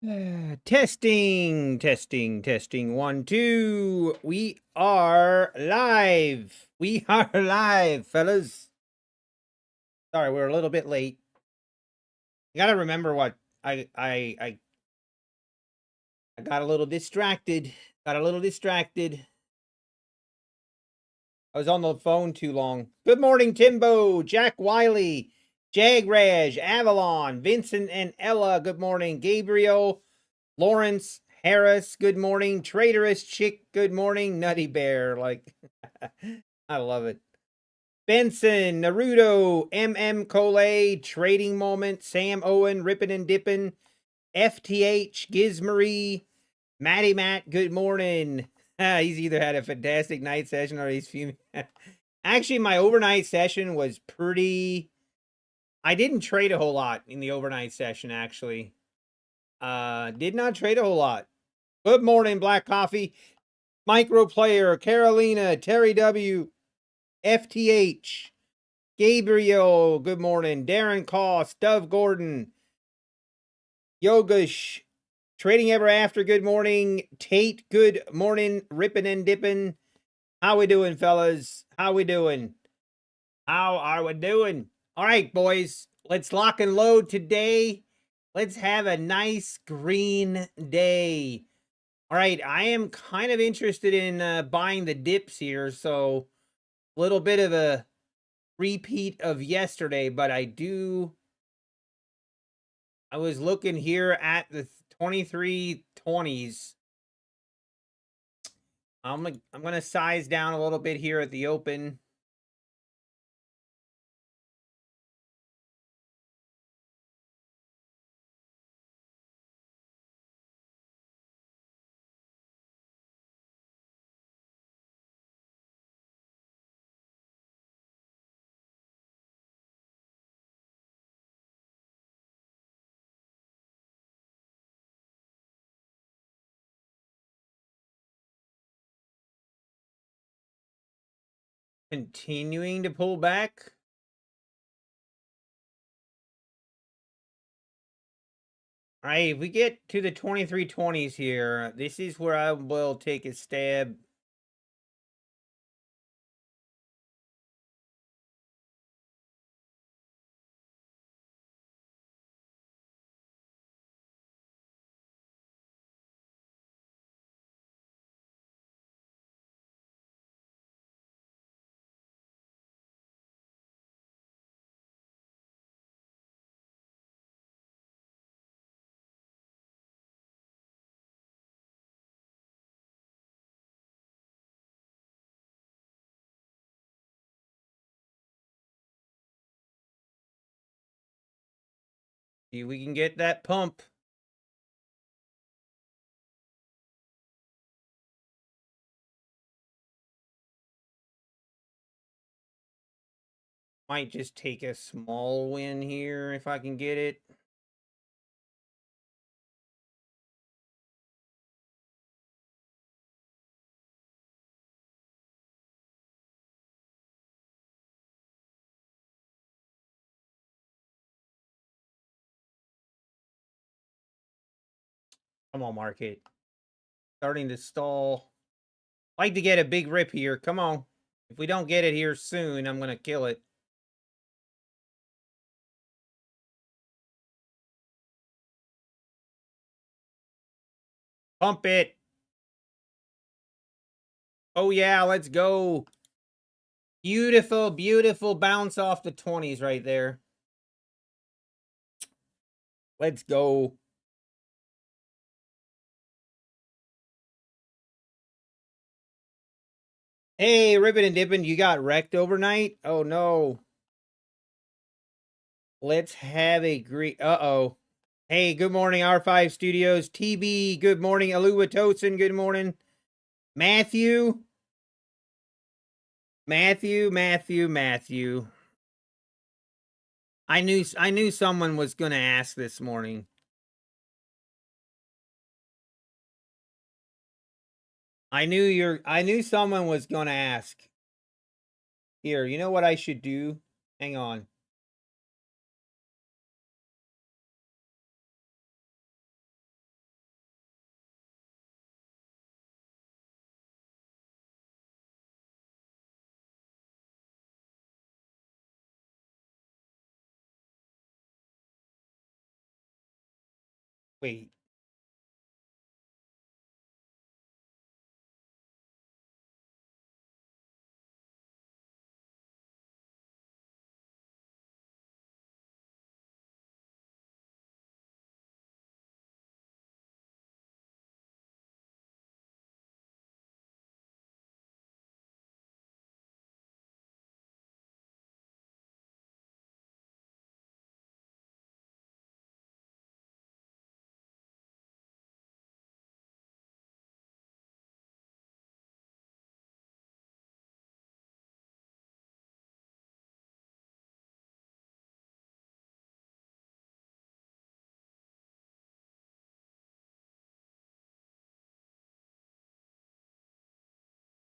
Testing, testing, testing. 1, 2. We are live. We are live, fellas. Sorry, we're a little bit late. You gotta remember what I got a little distracted. I was on the phone too long. Good morning, Timbo, Jack Wiley, Jagraj, Avalon, Vincent and Ella. Good morning, Gabriel, Lawrence, Harris, good morning. Traitorous Chick, good morning. Nutty Bear, like, I love it. Benson, Naruto, MM Cole, Trading Moment, Sam Owen, Rippin' and Dippin', FTH, Gizmarie, Matty Matt, good morning. He's either had a fantastic night session or he's fuming. Actually, my overnight session was pretty... I didn't trade a whole lot in the overnight session, actually. Did not trade a whole lot. Good morning, Black Coffee. Micro Player, Carolina, Terry W, FTH, Gabriel, good morning. Darren Cost, Dove Gordon, Yogesh, Trading Ever After, good morning. Tate, good morning. Rippin' and Dippin'. How we doing, fellas? How we doing? How are we doing? All right, boys. Let's lock and load today. Let's have a nice green day. All right, I am kind of interested in buying the dips here, so a little bit of a repeat of yesterday, but I was looking here at the 2320s. I'm going to size down a little bit here at the open. Continuing to pull back. All right, if we get to the 2320s here, this is where I will take a stab. See if we can get that pump. Might just take a small win here if I can get it. Come on, market. Starting to stall. Like to get a big rip here. Come on. If we don't get it here soon, I'm going to kill it. Pump it. Oh, yeah, let's go. Beautiful, beautiful bounce off the 20s right there. Let's go. Hey, Ribbon and Dippin', you got wrecked overnight? Oh, no. Let's have a great... Uh-oh. Hey, good morning, R5 Studios. TB, good morning. Aluwatosin, good morning. Matthew. I knew someone was going to ask this morning. I knew someone was going to ask. Here, you know what I should do? Hang on. Wait.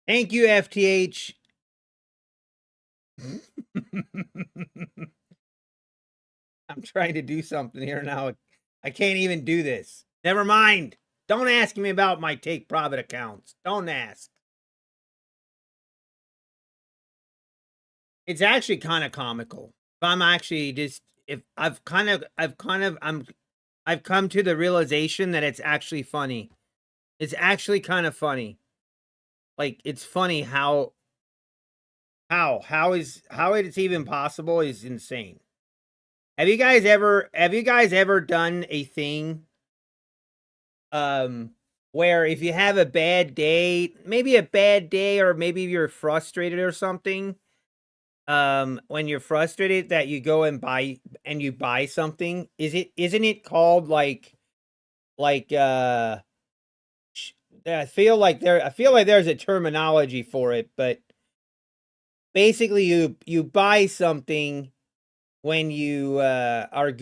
Thank you, FTH. I'm trying to do something here now. I can't even do this. Never mind. Don't ask me about my take profit accounts. Don't ask. It's actually kind of comical. I'm actually just I've come to the realization that it's actually funny. It's actually kind of funny. Like, it's funny how it's even possible is insane. Have you guys ever done a thing where if you have a bad day, or maybe you're frustrated or something, when you're frustrated that you go and buy something, isn't it called like I feel like there's a terminology for it, but basically you buy something when you are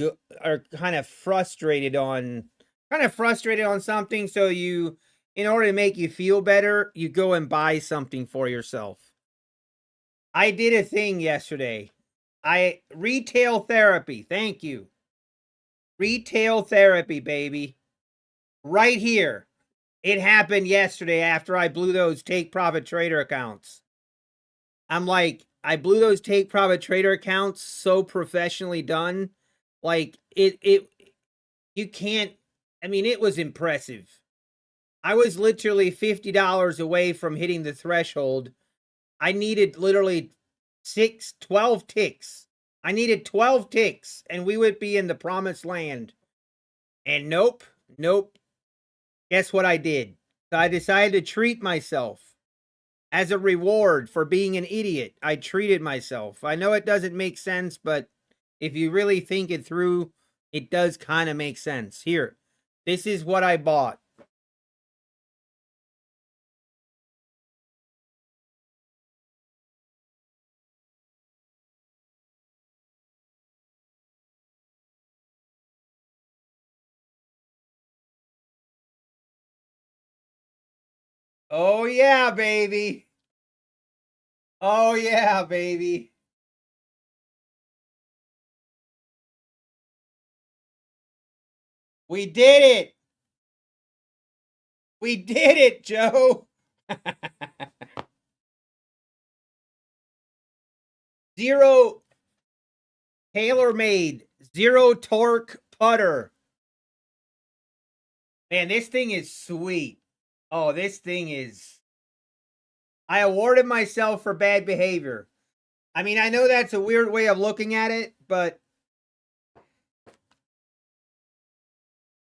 kind of frustrated on something, so you, in order to make you feel better, you go and buy something for yourself. I did a thing yesterday. Retail therapy. Thank you. Retail therapy, baby. Right here. It happened yesterday after I blew those take profit trader accounts. I'm like, I blew those take profit trader accounts so professionally done. Like, you can't, I mean, it was impressive. I was literally $50 away from hitting the threshold. I needed literally 12 ticks. I needed 12 ticks and we would be in the promised land. And nope. Guess what I did? So I decided to treat myself. As a reward for being an idiot, I treated myself. I know it doesn't make sense, but if you really think it through, it does kind of make sense. Here, this is what I bought. Oh, yeah, baby. Oh, yeah, baby. We did it. We did it, Joe. Zero tailor-made, zero torque putter. Man, this thing is sweet. Oh, this thing is... I awarded myself for bad behavior. I mean, I know that's a weird way of looking at it, but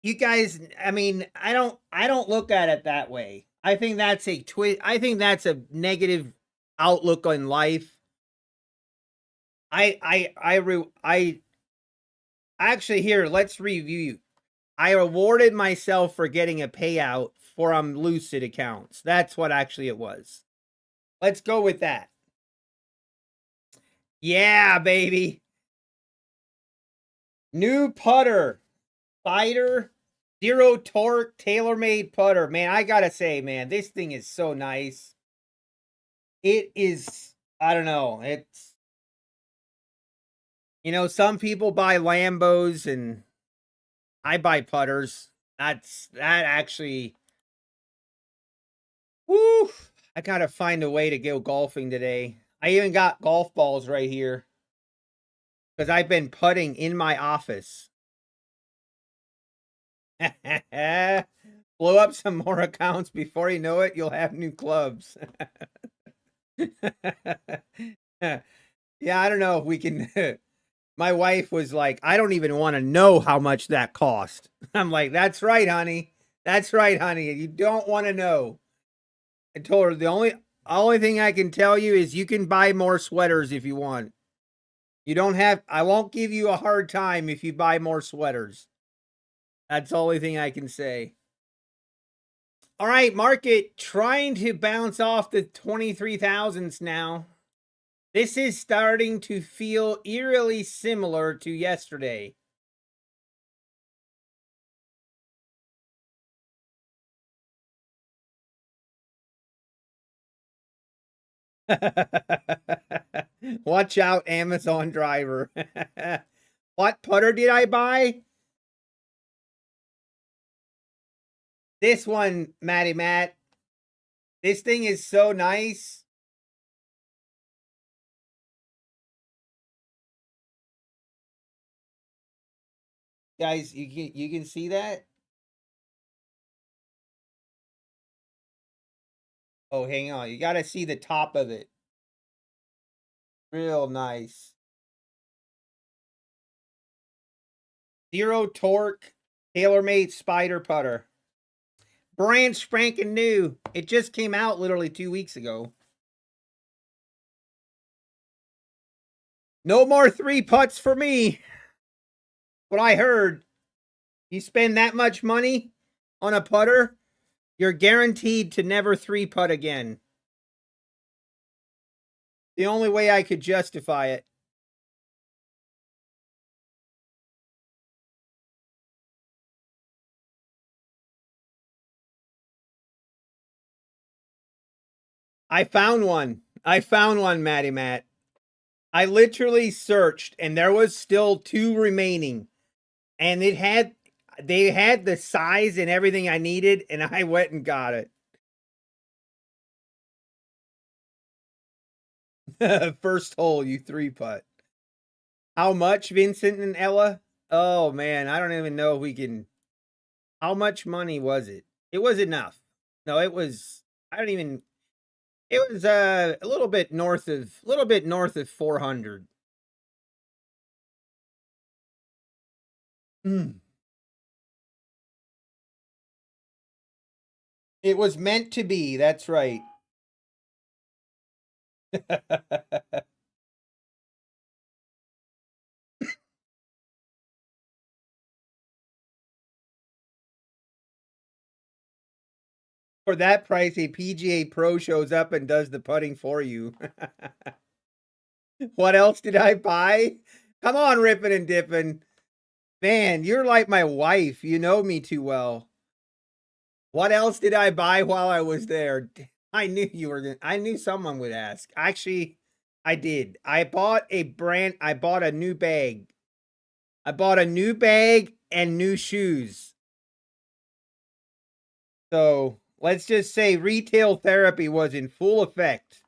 you guys, I mean, I don't look at it that way. I think that's a I think that's a negative outlook on life. I actually, here, let's review. I awarded myself for getting a payout for Lucid accounts. That's what actually it was. Let's go with that. Yeah, baby. New putter. Spider. Zero torque, tailor-made putter. Man, I gotta say, man, this thing is so nice. It is, I don't know, it's, you know, some people buy Lambos and I buy putters. That actually, whoo, I gotta find a way to go golfing today. I even got golf balls right here because I've been putting in my office. Blow up some more accounts. Before you know it, you'll have new clubs. Yeah, I don't know if we can. My wife was like, I don't even want to know how much that cost. I'm like, that's right, honey. That's right, honey. You don't want to know. I told her the only thing I can tell you is you can buy more sweaters if you want. You don't have, I won't give you a hard time if you buy more sweaters. That's the only thing I can say. All right, market trying to bounce off the 23,000s now. This is starting to feel eerily similar to yesterday. Watch out, Amazon driver. What putter did I buy? This one, Matty Matt. This thing is so nice. Guys, you can see that? Oh, hang on. You got to see the top of it. Real nice. Zero torque, tailor-made spider putter. Brand spanking new. It just came out literally 2 weeks ago. No more 3 putts for me. What I heard. You spend that much money on a putter, you're guaranteed to never 3 putt again. The only way I could justify it. I found one. I found one, Matty Matt. I literally searched and there was still 2 remaining. And they had the size and everything I needed, and I went and got it. First hole, you 3-putt. How much, Vincent and Ella? Oh man, I don't even know if we can. How much money was it? It was enough. No, it was. I don't even. It was a little bit north of 400. It was meant to be. That's right. For that price, a PGA Pro shows up and does the putting for you. What else did I buy? Come on, ripping and dipping. Man, you're like my wife. You know me too well. What else did I buy while I was there? I knew you were gonna, I knew someone would ask. Actually, I did. I bought a new bag. I bought a new bag and new shoes. So let's just say retail therapy was in full effect.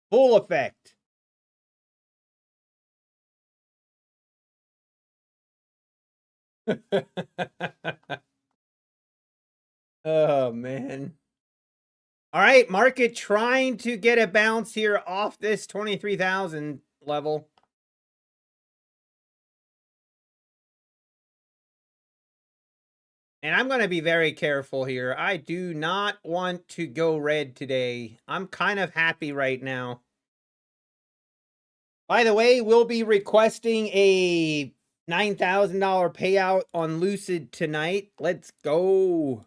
Full effect. Oh, man. All right, market trying to get a bounce here off this 23,000 level. And I'm going to be very careful here. I do not want to go red today. I'm kind of happy right now. By the way, we'll be requesting a $9,000 payout on Lucid tonight. Let's go.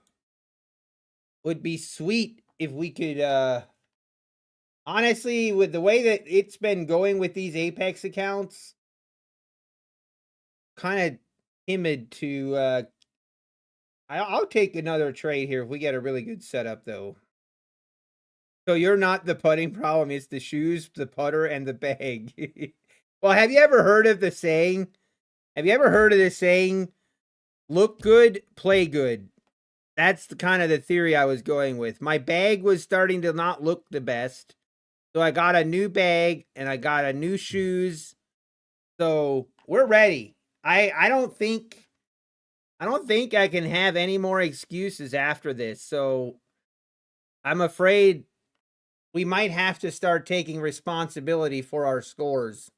Would be sweet if we could, honestly, with the way that it's been going with these Apex accounts, kind of timid to, I'll take another trade here if we get a really good setup, though. So you're not the putting problem, it's the shoes, the putter, and the bag. Well, have you ever heard of the saying? Have you ever heard of this saying, look good, play good? That's the kind of the theory I was going with. My bag was starting to not look the best. So I got a new bag and I got a new shoes. So we're ready. I don't think I don't think I can have any more excuses after this. So I'm afraid we might have to start taking responsibility for our scores.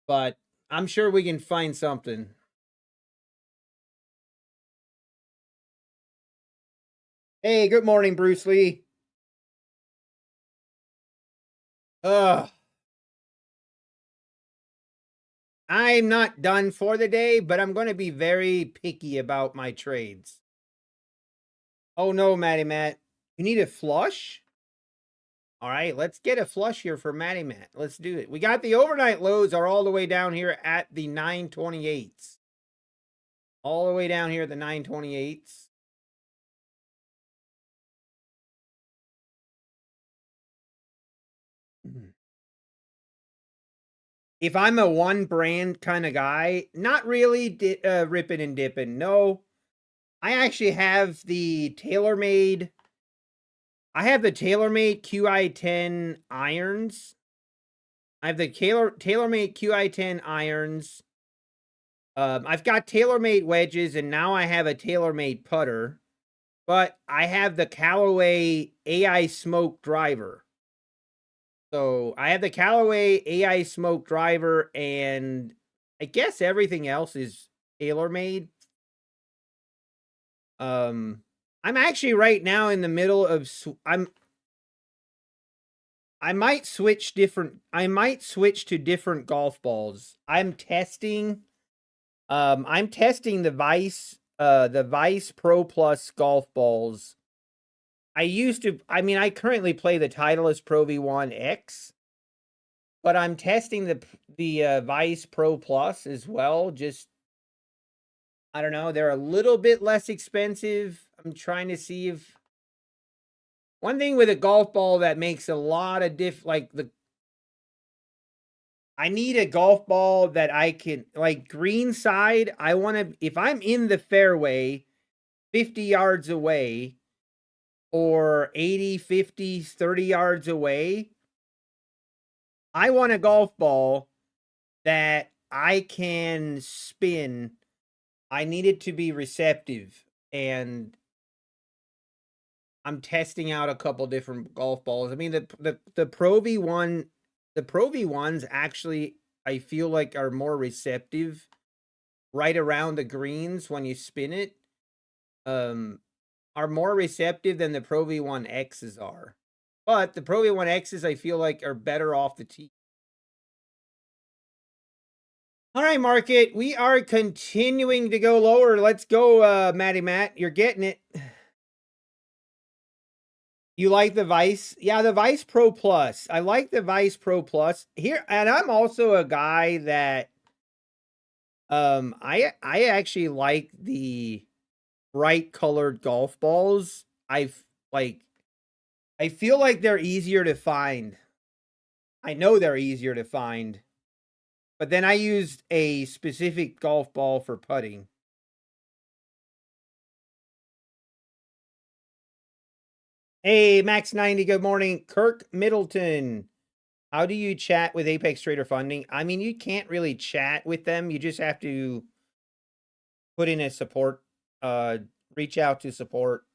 But I'm sure we can find something. Hey, good morning, Bruce Lee. Ugh. I'm not done for the day, but I'm going to be very picky about my trades. Oh no, Matty Matt. You need a flush? All right, let's get a flush here for Matty Matt. Let's do it. We got the overnight lows are all the way down here at the 928s. All the way down here at the 928s. If I'm a one brand kind of guy, not really ripping and dipping. No, I actually have the TaylorMade. I have the TaylorMade QI10 irons. I have the TaylorMade QI10 irons. I've got TaylorMade wedges, and now I have a TaylorMade putter. But I have the Callaway AI Smoke driver. So I have the Callaway AI Smoke driver, and I guess everything else is TaylorMade. I'm actually right now in the middle of I might switch to different golf balls. I'm testing the Vice Pro Plus golf balls. I currently play the Titleist Pro V1 X, but I'm testing the Vice Pro Plus as well. Just, I don't know, they're a little bit less expensive. I'm trying to see if one thing with a golf ball that makes a lot of I need a golf ball that I can, like, green side, I want to, if I'm in the fairway 50 yards away or 80, 50, 30 yards away, I want a golf ball that I can spin. I need it to be receptive, and I'm testing out a couple different golf balls. I mean, the Pro V1, the Pro V1s actually, I feel like, are more receptive right around the greens when you spin it. Are more receptive than the Pro V1 X's are. But the Pro V1 X's, I feel like, are better off the tee. All right, market, we are continuing to go lower. Let's go, Matty Matt. You're getting it. You like the Vice? Yeah, the Vice Pro Plus. I like the Vice Pro Plus here, and I'm also a guy that I actually like the bright colored golf balls. I feel like they're easier to find. I know they're easier to find. But then I used a specific golf ball for putting. Hey, Max90, good morning. Kirk Middleton. How do you chat with Apex Trader Funding? I mean, you can't really chat with them. You just have to put in a support, reach out to support.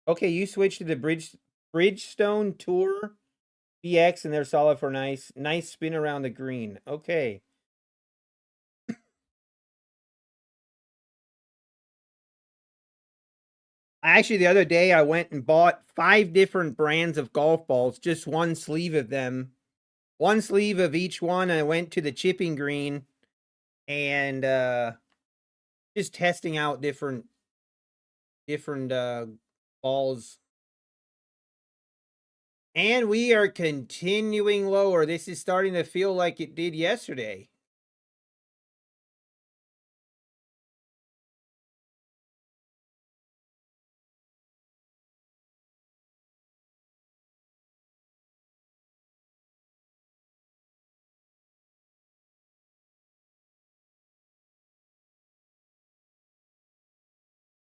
Okay, you switched to the Bridgestone Tour BX, and they're solid for nice spin around the green. Okay. Actually, the other day I went and bought 5 different brands of golf balls, just one sleeve of them. One sleeve of each one. I went to the chipping green and just testing out different balls. And we are continuing lower. This is starting to feel like it did yesterday.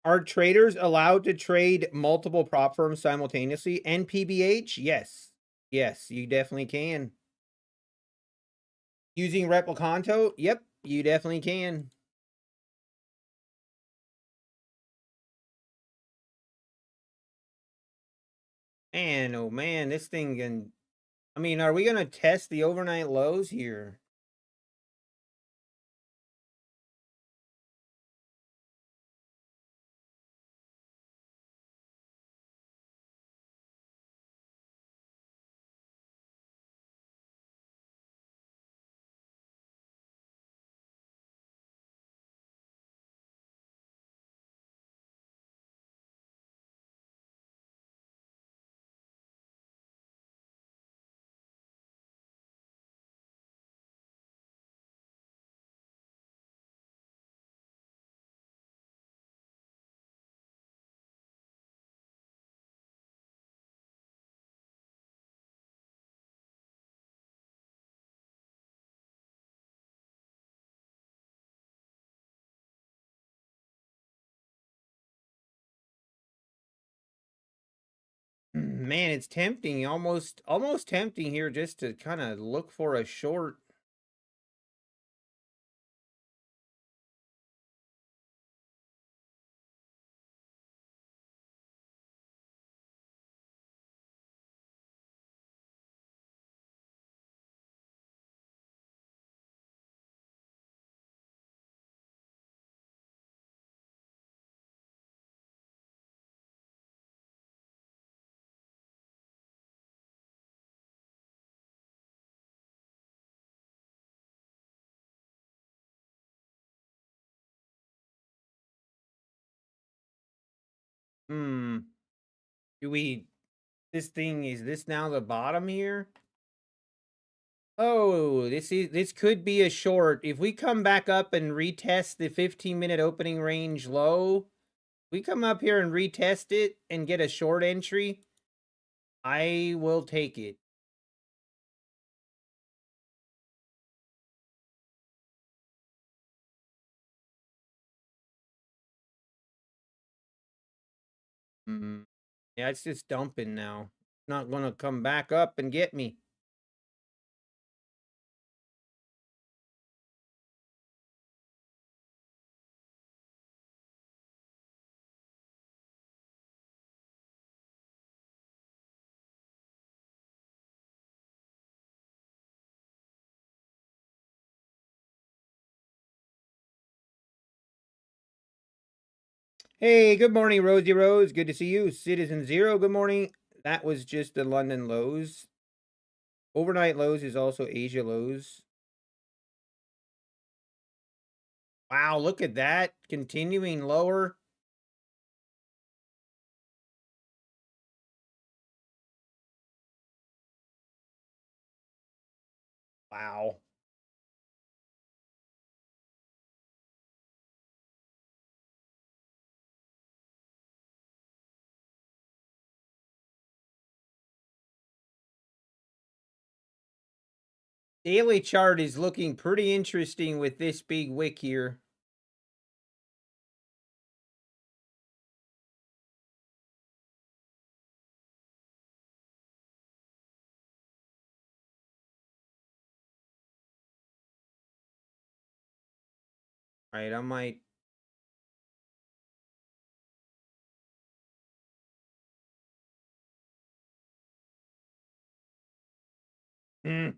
Are traders allowed to trade multiple prop firms simultaneously? NPBH? Yes. Yes, you definitely can. Using Replicanto? Yep, you definitely can. Man, oh man, this thing can... I mean, are we going to test the overnight lows here? Man, it's tempting. Almost tempting here just to kind of look for a short. Hmm. Do we... This thing, is this now the bottom here? Oh, this could be a short. If we come back up and retest the 15-minute opening range low, we come up here and retest it and get a short entry, I will take it. Yeah, it's just dumping now. Not gonna come back up and get me. Hey, good morning, Rosie Rose. Good to see you. Citizen Zero, good morning. That was just the London lows. Overnight lows is also Asia lows. Wow, look at that. Continuing lower. Wow. Daily chart is looking pretty interesting with this big wick here. All right, I might... Hmm.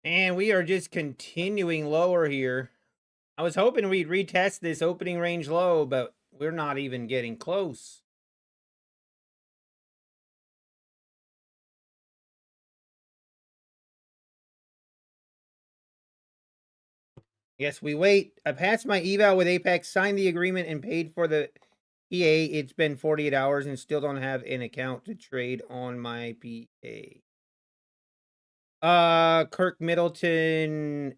And we are just continuing lower here. I was hoping we'd retest this opening range low, but we're not even getting close. Yes, we wait. I passed my eval with Apex, signed the agreement, and paid for the PA. It's been 48 hours and still don't have an account to trade on my PA. Kirk Middleton.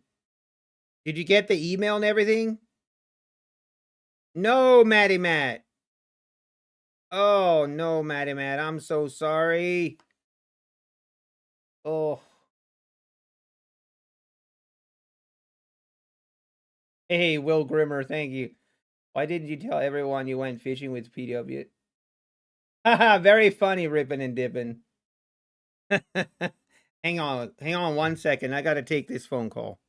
Did you get the email and everything? No, Matty Matt. Oh, no, Matty Matt. I'm so sorry. Oh. Hey, Will Grimmer, thank you. Why didn't you tell everyone you went fishing with PW? Haha, very funny, ripping and dipping. Hang on 1 second. I got to take this phone call.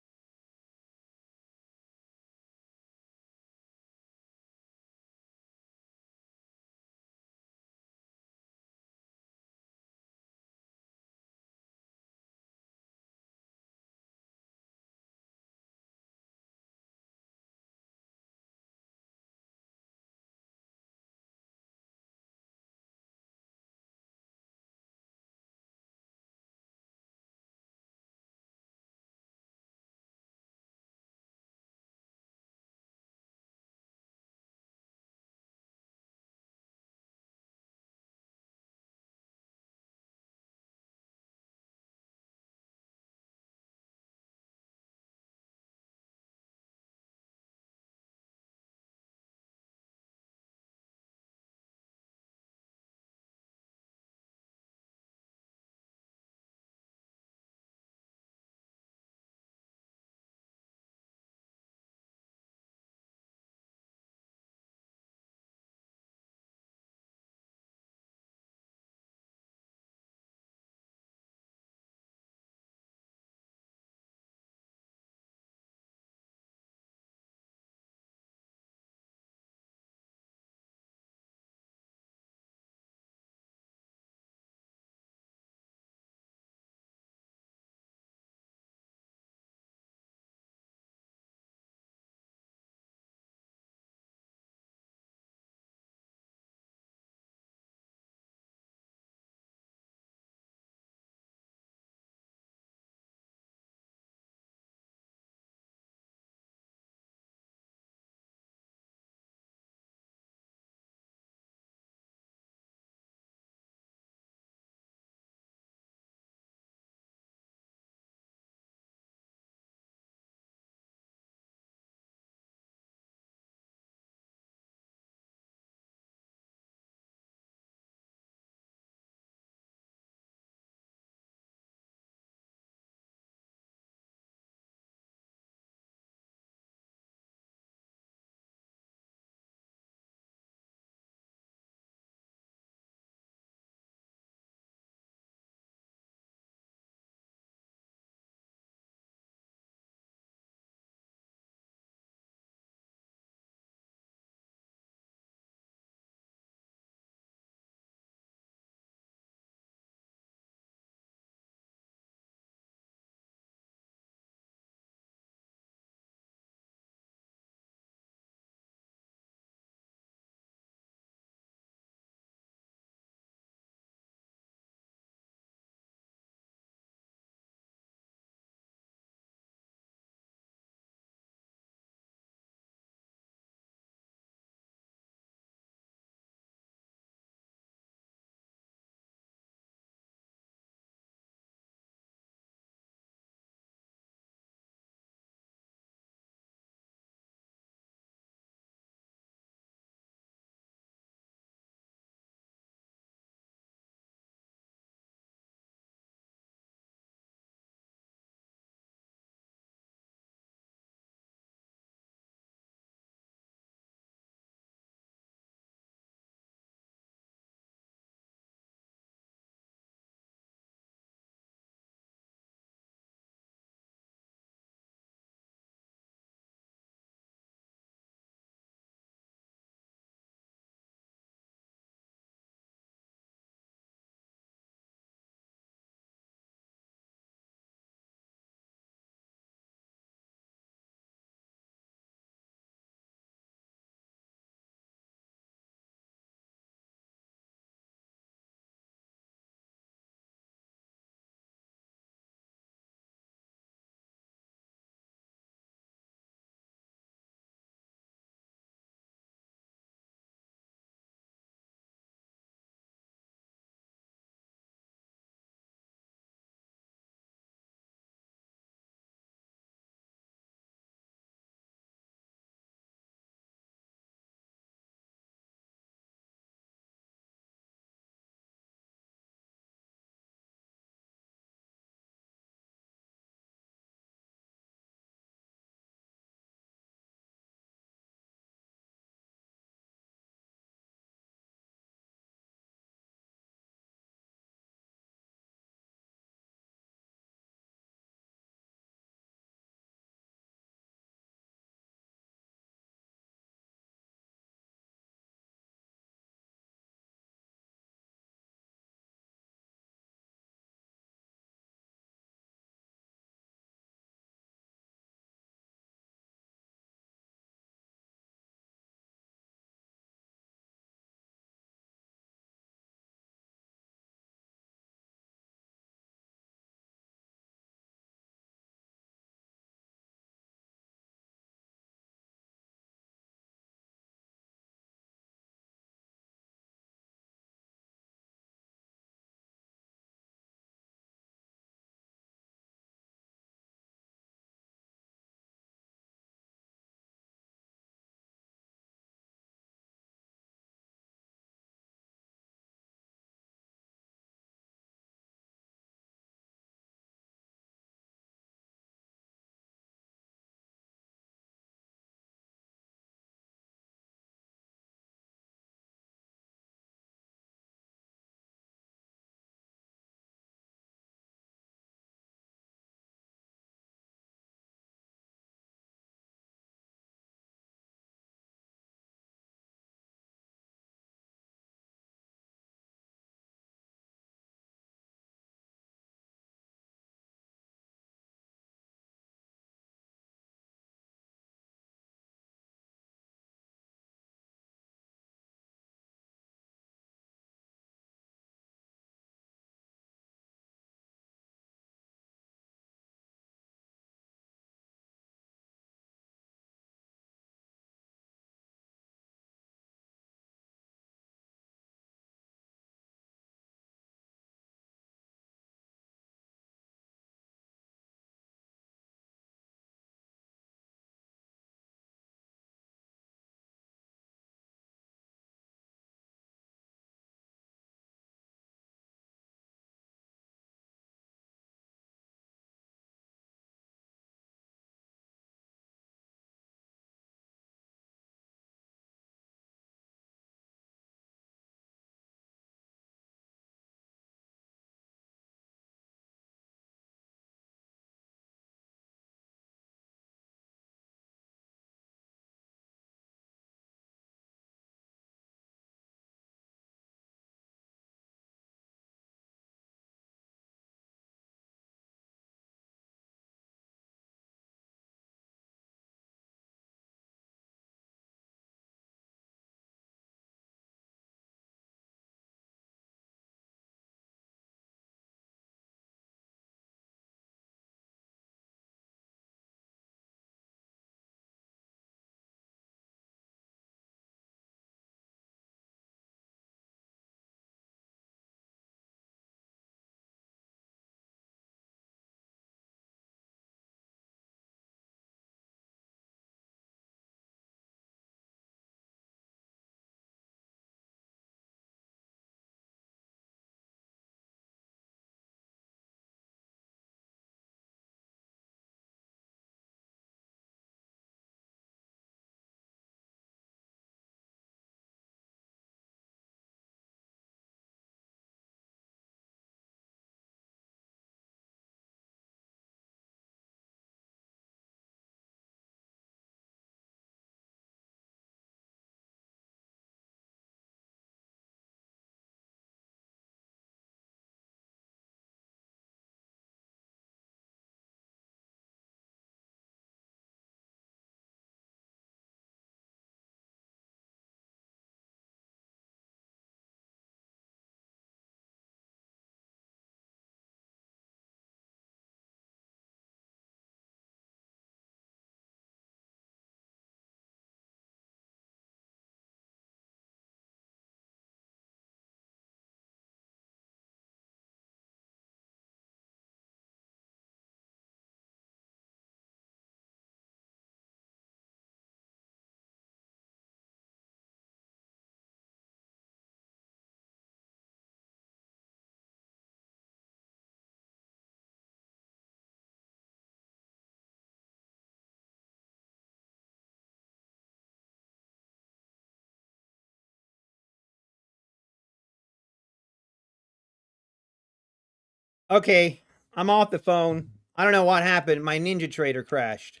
Okay, I'm off the phone. I don't know what happened. My NinjaTrader crashed.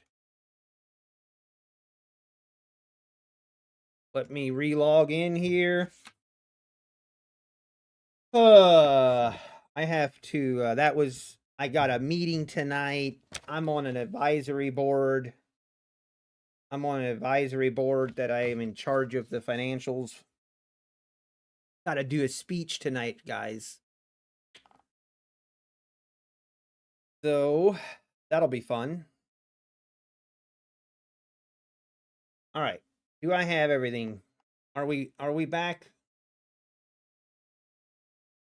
Let me relog in here. I have to, I got a meeting tonight. I'm on an advisory board. That I am in charge of the financials. Got to do a speech tonight, guys. So that'll be fun. All right. Do I have everything? Are we back?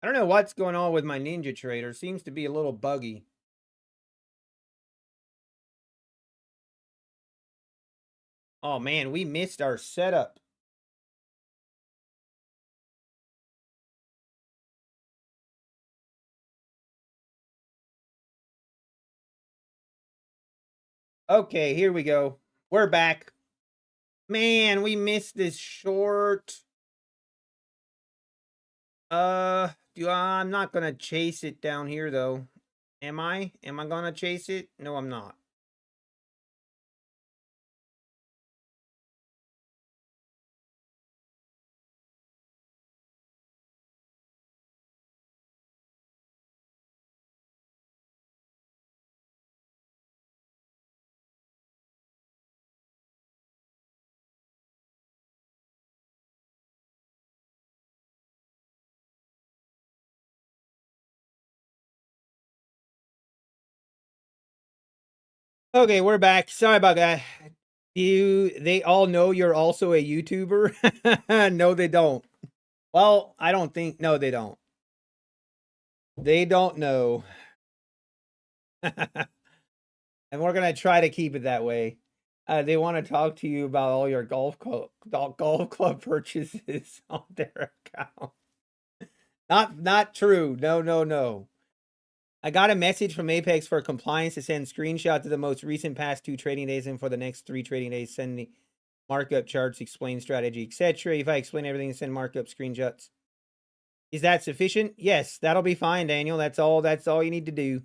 I don't know what's going on with my NinjaTrader. Seems to be a little buggy. Oh man, we missed our setup. Okay, here we go. We're back. Man, we missed this short. I'm not gonna chase it down here though. Am I? Am I gonna chase it? No, I'm not. Okay, we're back. Sorry about that. They all know you're also a YouTuber? No, they don't. Well, I don't think, no, they don't. They don't know. And we're going to try to keep it that way. They want to talk to you about all your golf club purchases on their account. Not true. No. I got a message from Apex for compliance to send screenshots of the most recent past 2 trading days, and for the next 3 trading days, send the markup charts, explain strategy, etc. If I explain everything, send markup screenshots. Is that sufficient? Yes, that'll be fine, Daniel. That's all you need to do.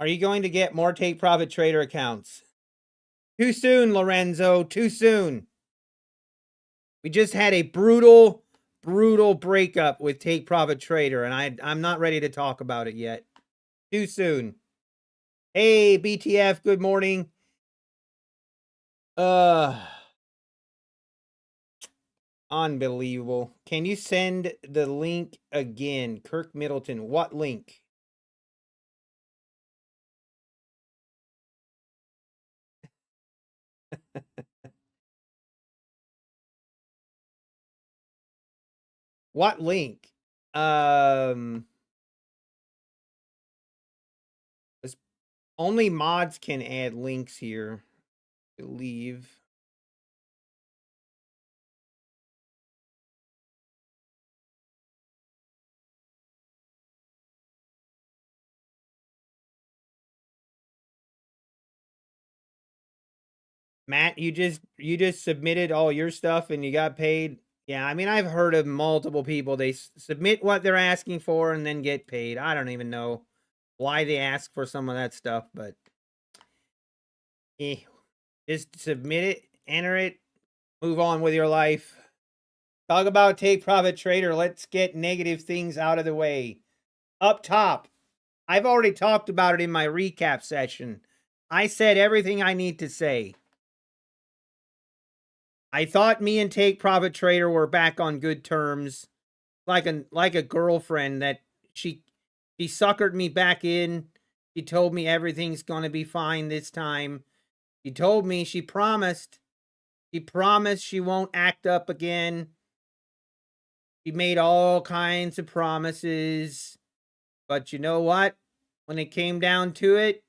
Are you going to get more Take Profit Trader accounts? Too soon, Lorenzo. Too soon. We just had a brutal breakup with Take Profit Trader, and I'm not ready to talk about it yet. Too soon. Hey, BTF, good morning. Unbelievable. Can you send the link again? Kirk Middleton, what link? What link? Only mods can add links here, I believe. Matt, you just submitted all your stuff and you got paid. Yeah, I mean, I've heard of multiple people. They submit what they're asking for and then get paid. I don't even know why they ask for some of that stuff, but just submit it, enter it, move on with your life. Talk about Take Profit Trader. Let's get negative things out of the way. Up top, I've already talked about it in my recap session. I said everything I need to say. I thought me and Take Profit Trader were back on good terms, like a girlfriend that she suckered me back in. She told me everything's gonna be fine this time. She told me she promised she won't act up again. She made all kinds of promises, but you know what? When it came down to it,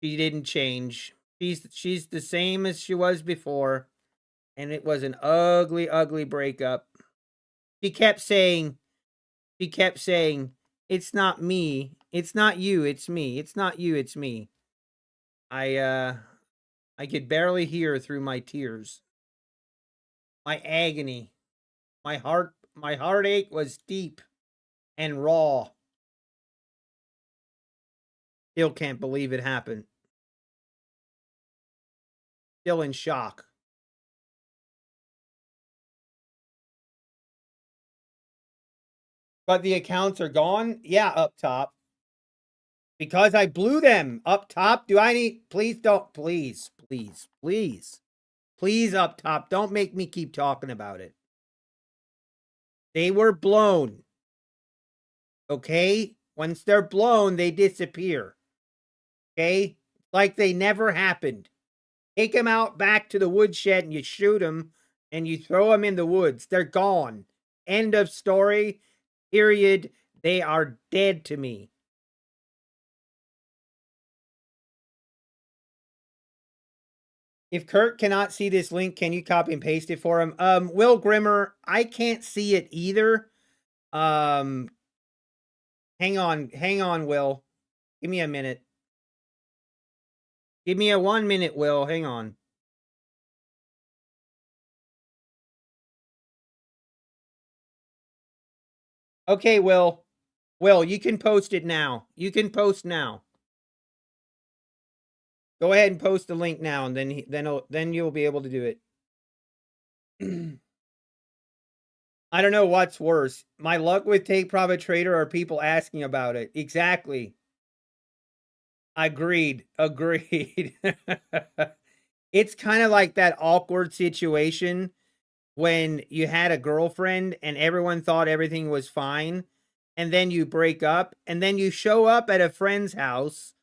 she didn't change. She's the same as she was before, and it was an ugly breakup. She kept saying, it's not me, it's not you, it's me. It's not you, it's me. I could barely hear through my tears. My agony. My heartache was deep. and raw. Still can't believe it happened. Still in shock. But the accounts are gone? Yeah, up top. Because I blew them up top. Do I need, please don't, please, please, please, please up top. Don't make me keep talking about it. They were blown. Okay? Once they're blown, they disappear. Okay? Like they never happened. Take them out back to the woodshed and you shoot them and you throw them in the woods. They're gone. End of story. Period. They are dead to me. If Kurt cannot see this link, can you copy and paste it for him? Will Grimmer, I can't see it either. Hang on, Will. Give me a minute. Give me a 1 minute, Will. Hang on. Okay, Will. Will, you can post it now. You can post now. Go ahead and post the link now, and then you'll be able to do it. I don't know what's worse. My luck with Take Profit Trader or people asking about it. Exactly. Agreed. It's kind of like that awkward situation when you had a girlfriend and everyone thought everything was fine, and then you break up, and then you show up at a friend's house.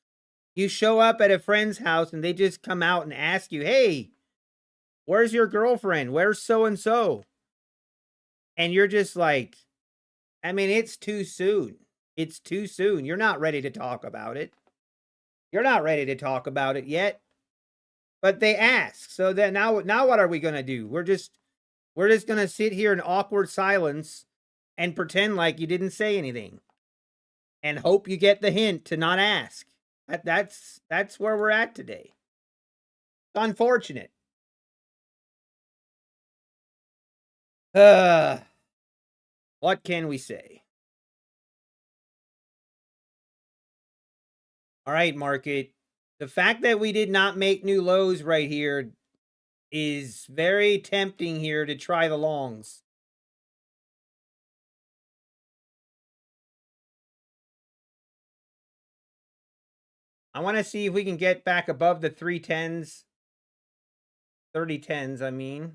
You show up at a friend's house and they just come out and ask you, hey, where's your girlfriend? Where's so-and-so? And you're just like, I mean, it's too soon. It's too soon. You're not ready to talk about it. You're not ready to talk about it yet. But they ask. So then now what are we going to do? We're just going to sit here in awkward silence and pretend like you didn't say anything and hope you get the hint to not ask. That's where we're at today. It's unfortunate. What can we say? All right, market. The fact that we did not make new lows right here is very tempting here to try the longs. I want to see if we can get back above the 310s. 3010s, I mean.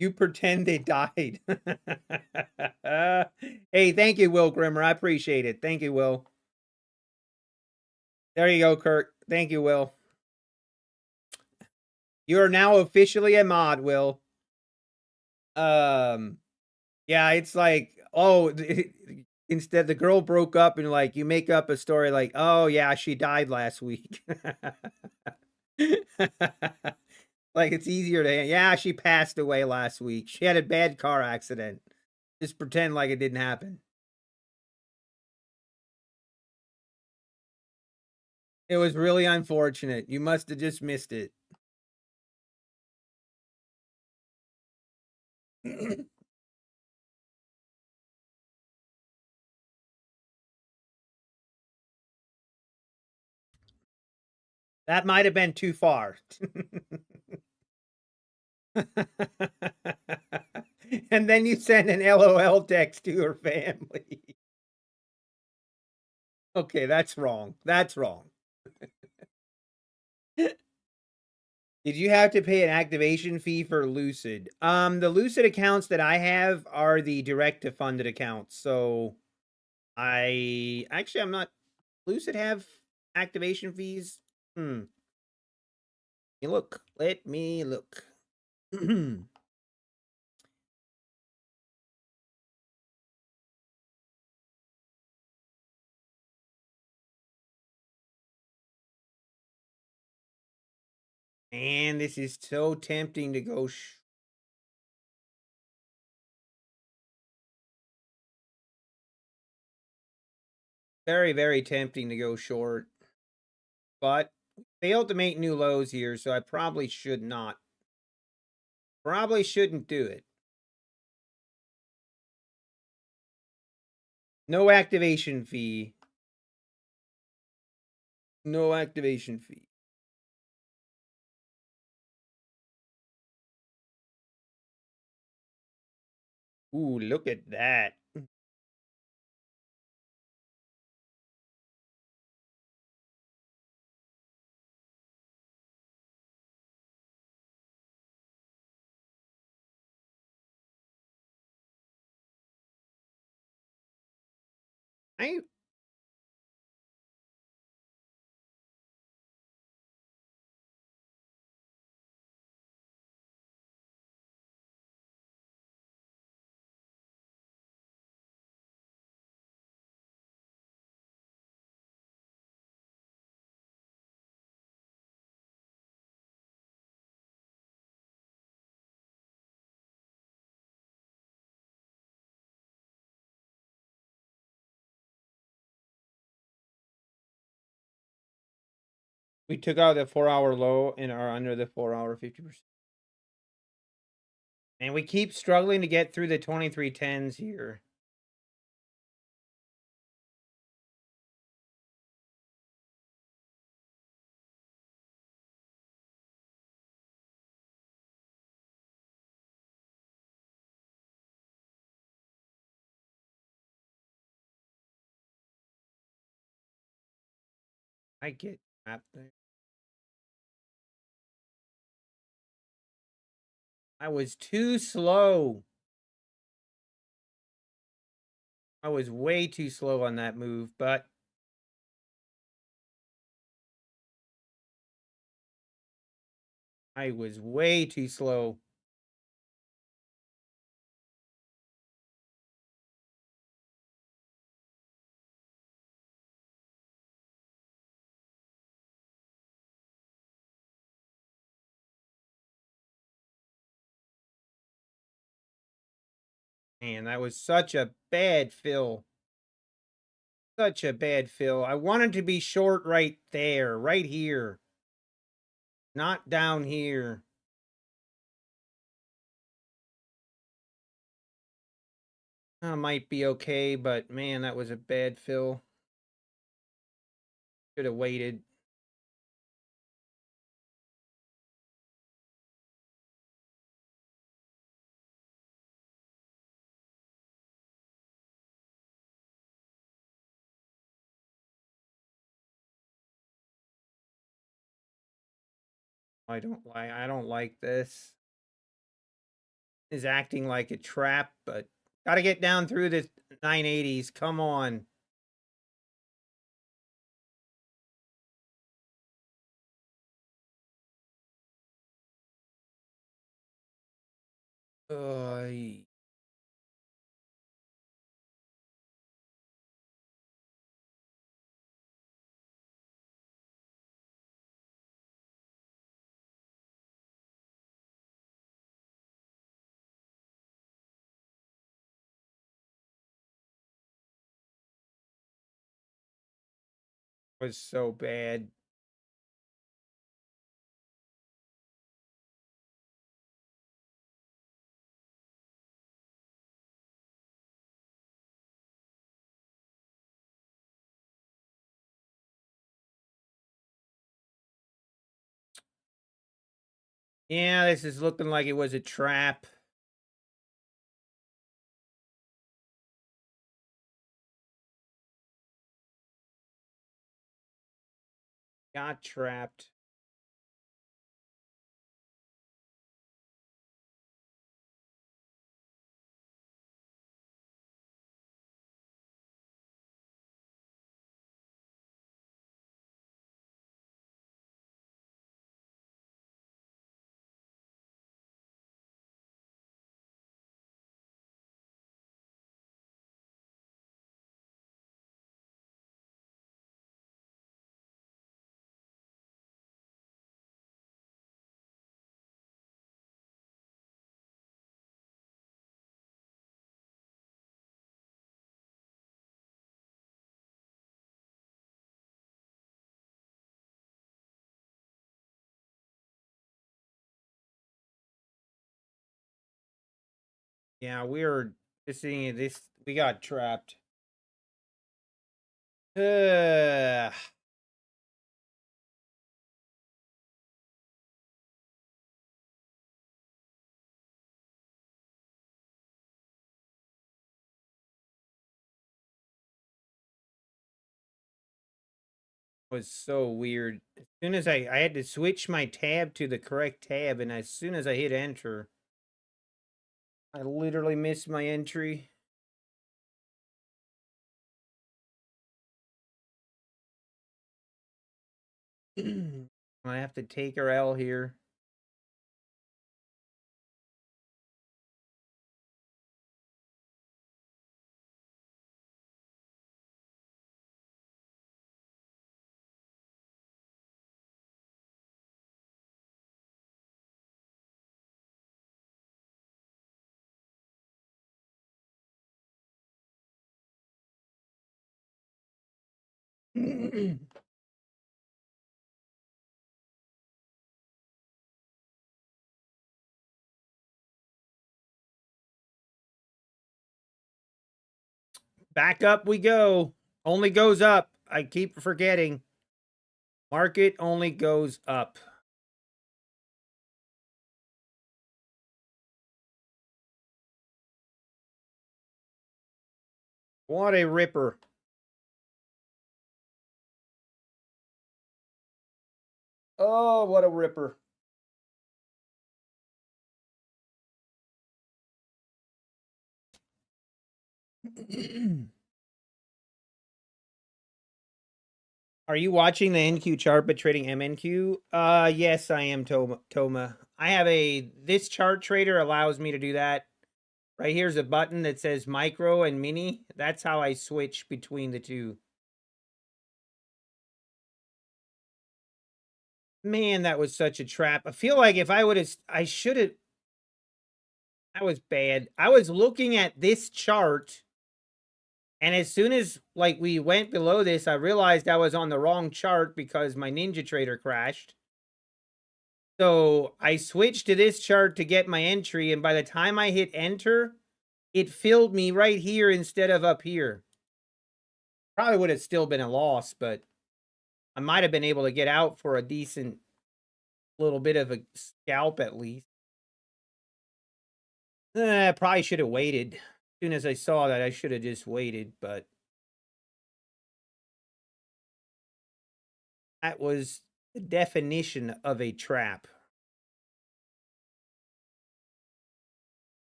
You pretend they died. Hey, thank you, Will Grimmer. I appreciate it. Thank you, Will. There you go, Kurt. Thank you, Will. You are now officially a mod, Will. Yeah, it's like, oh, instead the girl broke up and like you make up a story like, oh yeah, she died last week. Like it's easier to, yeah, she passed away last week. She had a bad car accident. Just pretend like it didn't happen. It was really unfortunate. You must have just missed it. That might have been too far. And then you send an LOL text to her family. Okay, that's wrong. That's wrong. Did you have to pay an activation fee for Lucid? The Lucid accounts that I have are the direct to funded accounts. So I'm not. Lucid have activation fees? Let me look. Let me look. Man, this is so tempting to go. Very, very tempting to go short. But Failed to make new lows here, so I probably should not. Probably shouldn't do it. No activation fee. No activation fee. Ooh, look at that. I We took out the 4-hour low and are under the 4-hour 50%. And we keep struggling to get through the 2310s here. I get trapped there. I was too slow. I was way too slow on that move, but I was way too slow. Man, that was such a bad fill. Such a bad fill. I wanted to be short right there, right here. Not down here. Might be okay, but man, that was a bad fill. Should have waited. I don't like this. Is acting like a trap, but gotta get down through the 980s. Come on. Uh, was so bad. Yeah, this is looking like it was a trap. Got trapped. Yeah, we were just seeing this. We got trapped. Ugh. Was so weird. As soon as I had to switch my tab to the correct tab, and as soon as I hit enter, I literally missed my entry. I have to take her L here. Back up we go. Only goes up. I keep forgetting. Market only goes up. What a ripper. Oh, what a ripper. Are you watching the NQ chart but trading MNQ? Yes, I am, Toma. I have this chart trader allows me to do that. Right here's a button that says micro and mini. That's how I switch between the two. Man, that was such a trap. I feel like if I should have, that was bad. I was looking at this chart, and as soon as like we went below this, I realized I was on the wrong chart because my NinjaTrader crashed. So I switched to this chart to get my entry, and by the time I hit enter, it filled me right here instead of up here. Probably would have still been a loss, but I might have been able to get out for a decent little bit of a scalp at least. Probably should have waited. As soon as I saw that, I should have just waited, but that was the definition of a trap.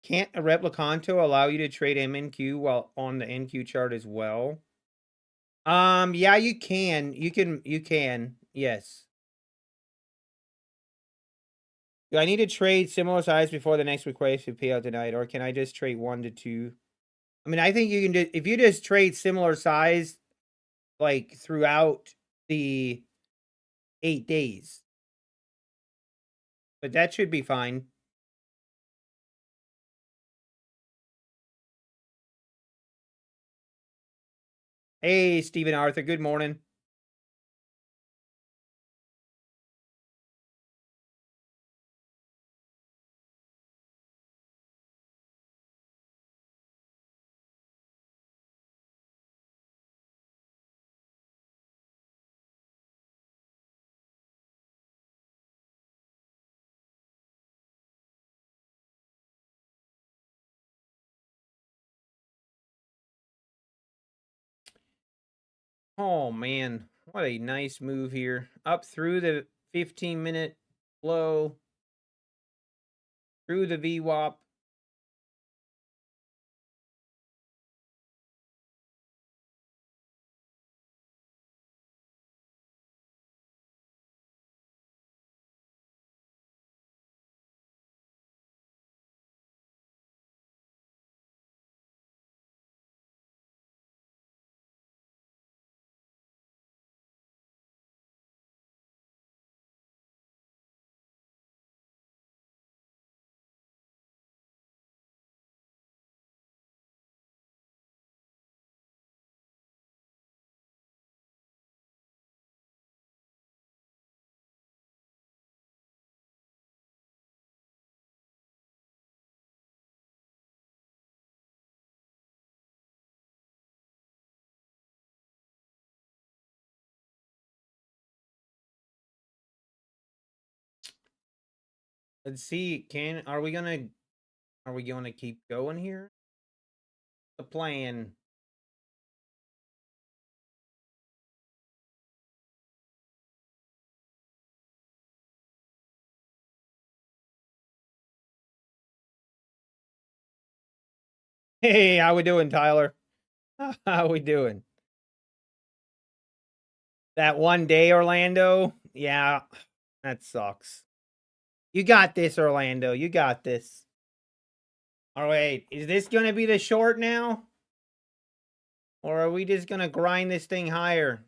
Can't a replicanto allow you to trade MNQ while on the NQ chart as well? Yeah, you can. You can. Yes. Do I need to trade similar size before the next request to payout denied, or can I just trade 1 to 2? I mean, I think you can if you just trade similar size like throughout the 8 days. But that should be fine. Hey, Stephen Arthur, good morning. Oh, man. What a nice move here. Up through the 15-minute low. Through the VWAP. Let's see. Are we gonna keep going here? The plan. Hey, how we doing, Tyler? How we doing? That one day, Orlando? Yeah, that sucks. You got this, Orlando. You got this. All right, is this gonna be the short now? Or are we just gonna grind this thing higher?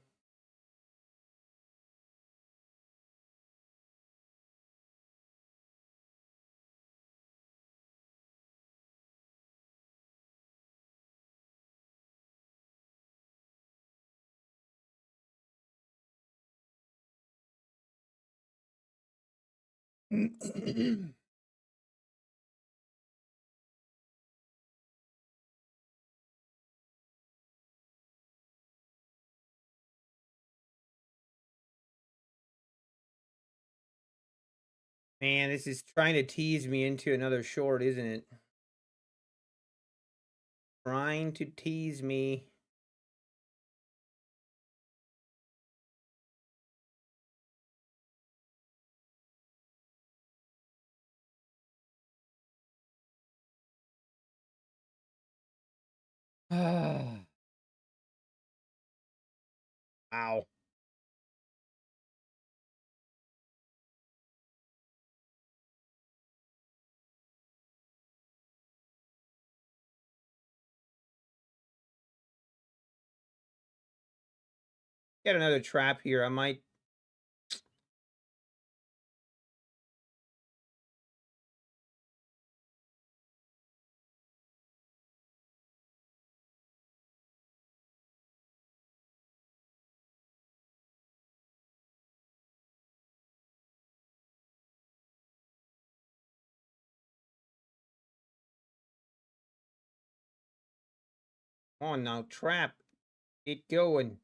Man, this is trying to tease me into another short, isn't it? Trying to tease me. Ow. Got another trap here. I might. Come on now, trap. Get going.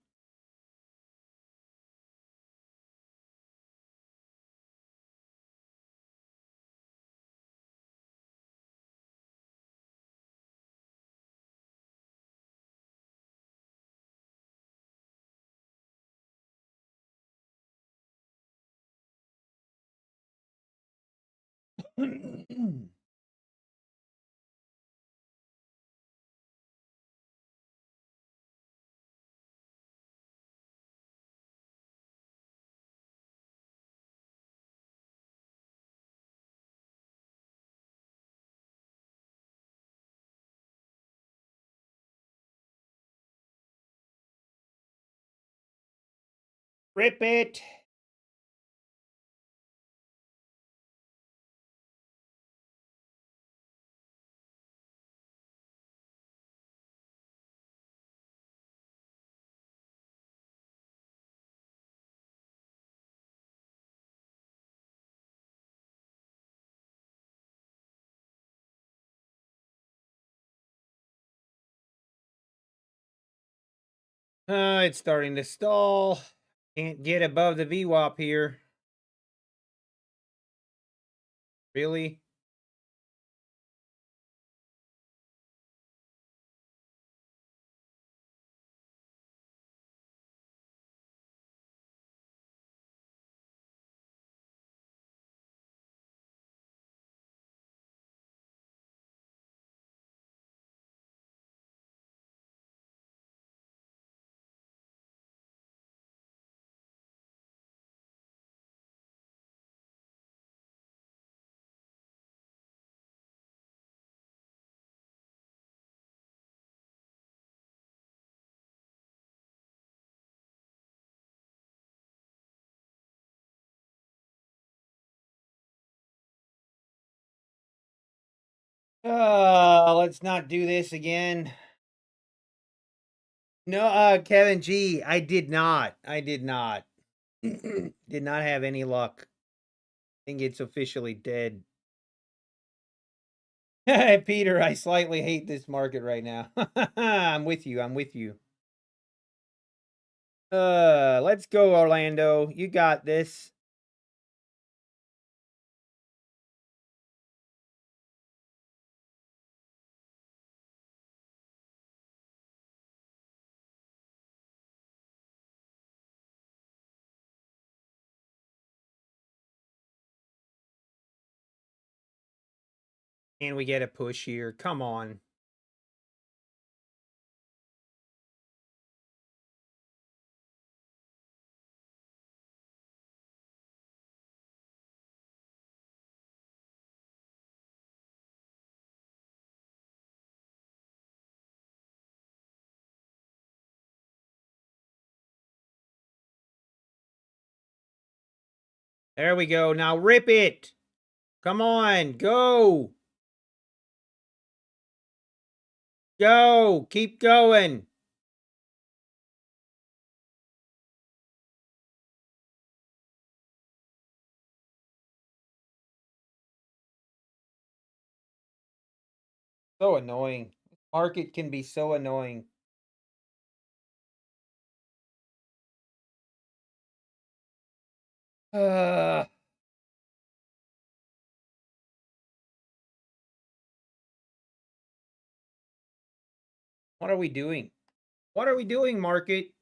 Rip it. It's starting to stall. Can't get above the VWAP here. Really? Let's not do this again. No, Kevin G, I did not. I did not. Did not have any luck. I think it's officially dead. Peter, I slightly hate this market right now. I'm with you. I'm with you. Let's go, Orlando. You got this. Can we get a push here? Come on. There we go. Now rip it. Come on. Go. Go. Keep going. So annoying. Market can be so annoying. What are we doing? What are we doing, market?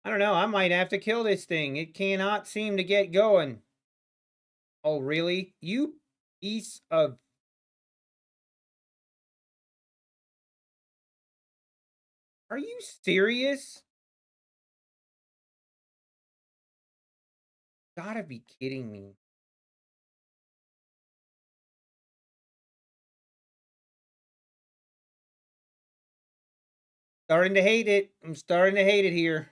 I don't know. I might have to kill this thing. It cannot seem to get going. Oh, really? You piece of... Are you serious? Gotta be kidding me. Starting to hate it. I'm starting to hate it here.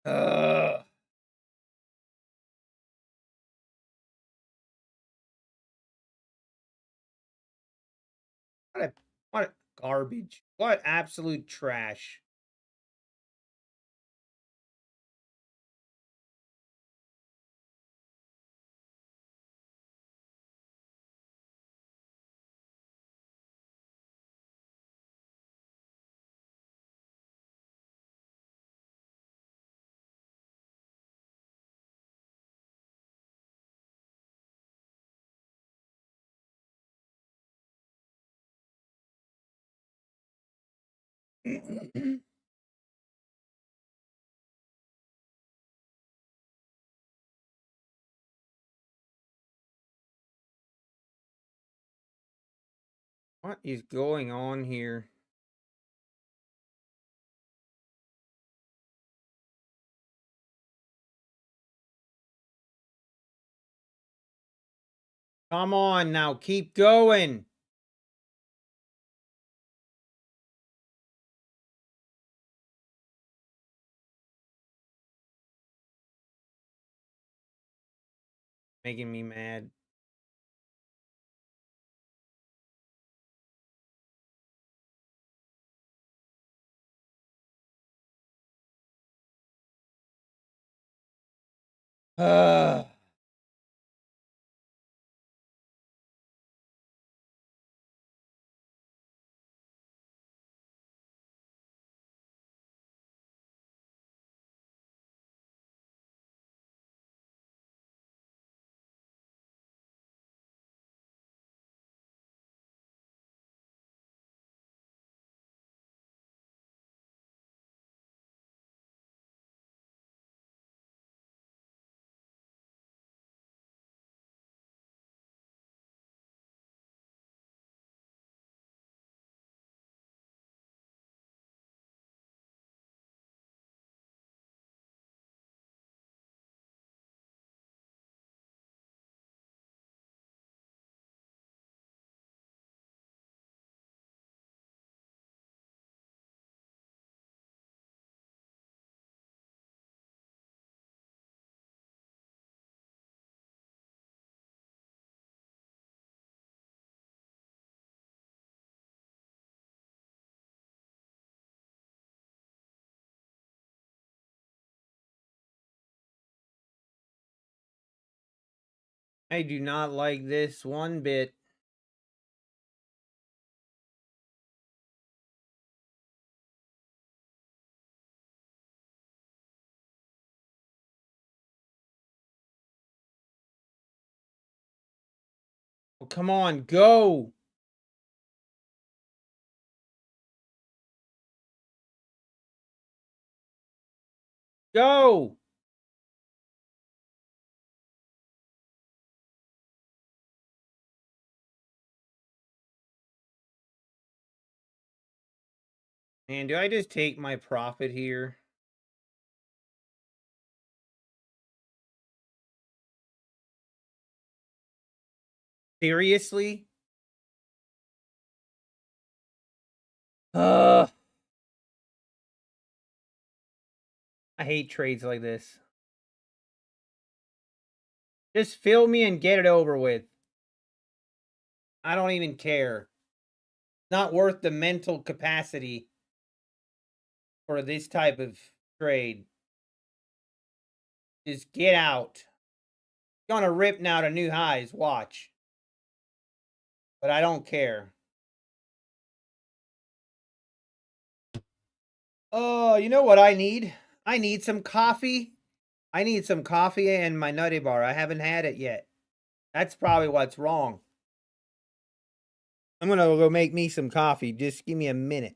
Ugh. What a garbage. What absolute trash. What is going on here? Come on now, keep going. Making me mad. Ugh. I do not like this one bit. Oh, come on, go. Go. And do I just take my profit here? Seriously? I hate trades like this. Just fill me and get it over with. I don't even care. Not worth the mental capacity for this type of trade. Just get out. Gonna rip now to new highs, watch. But I don't care. Oh, you know what I need? I need some coffee. I need some coffee and my Nutty Bar. I haven't had it yet. That's probably what's wrong. I'm gonna go make me some coffee. Just give me a minute.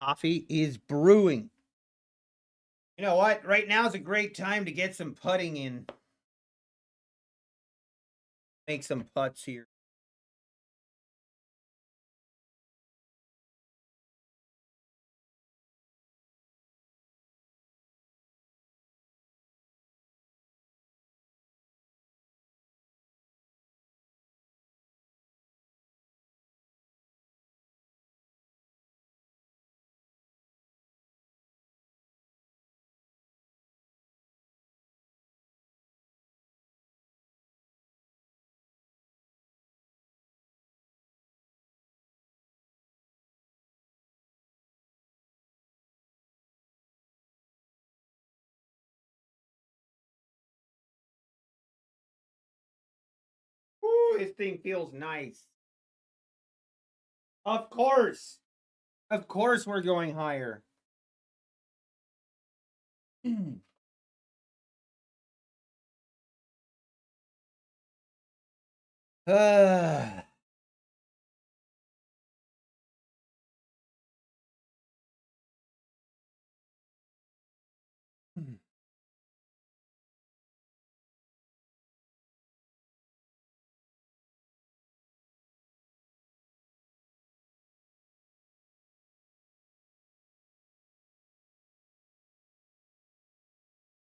Coffee is brewing. You know what? Right now is a great time to get some putting in. Make some putts here. Ooh, this thing feels nice. Of course. Of course we're going higher.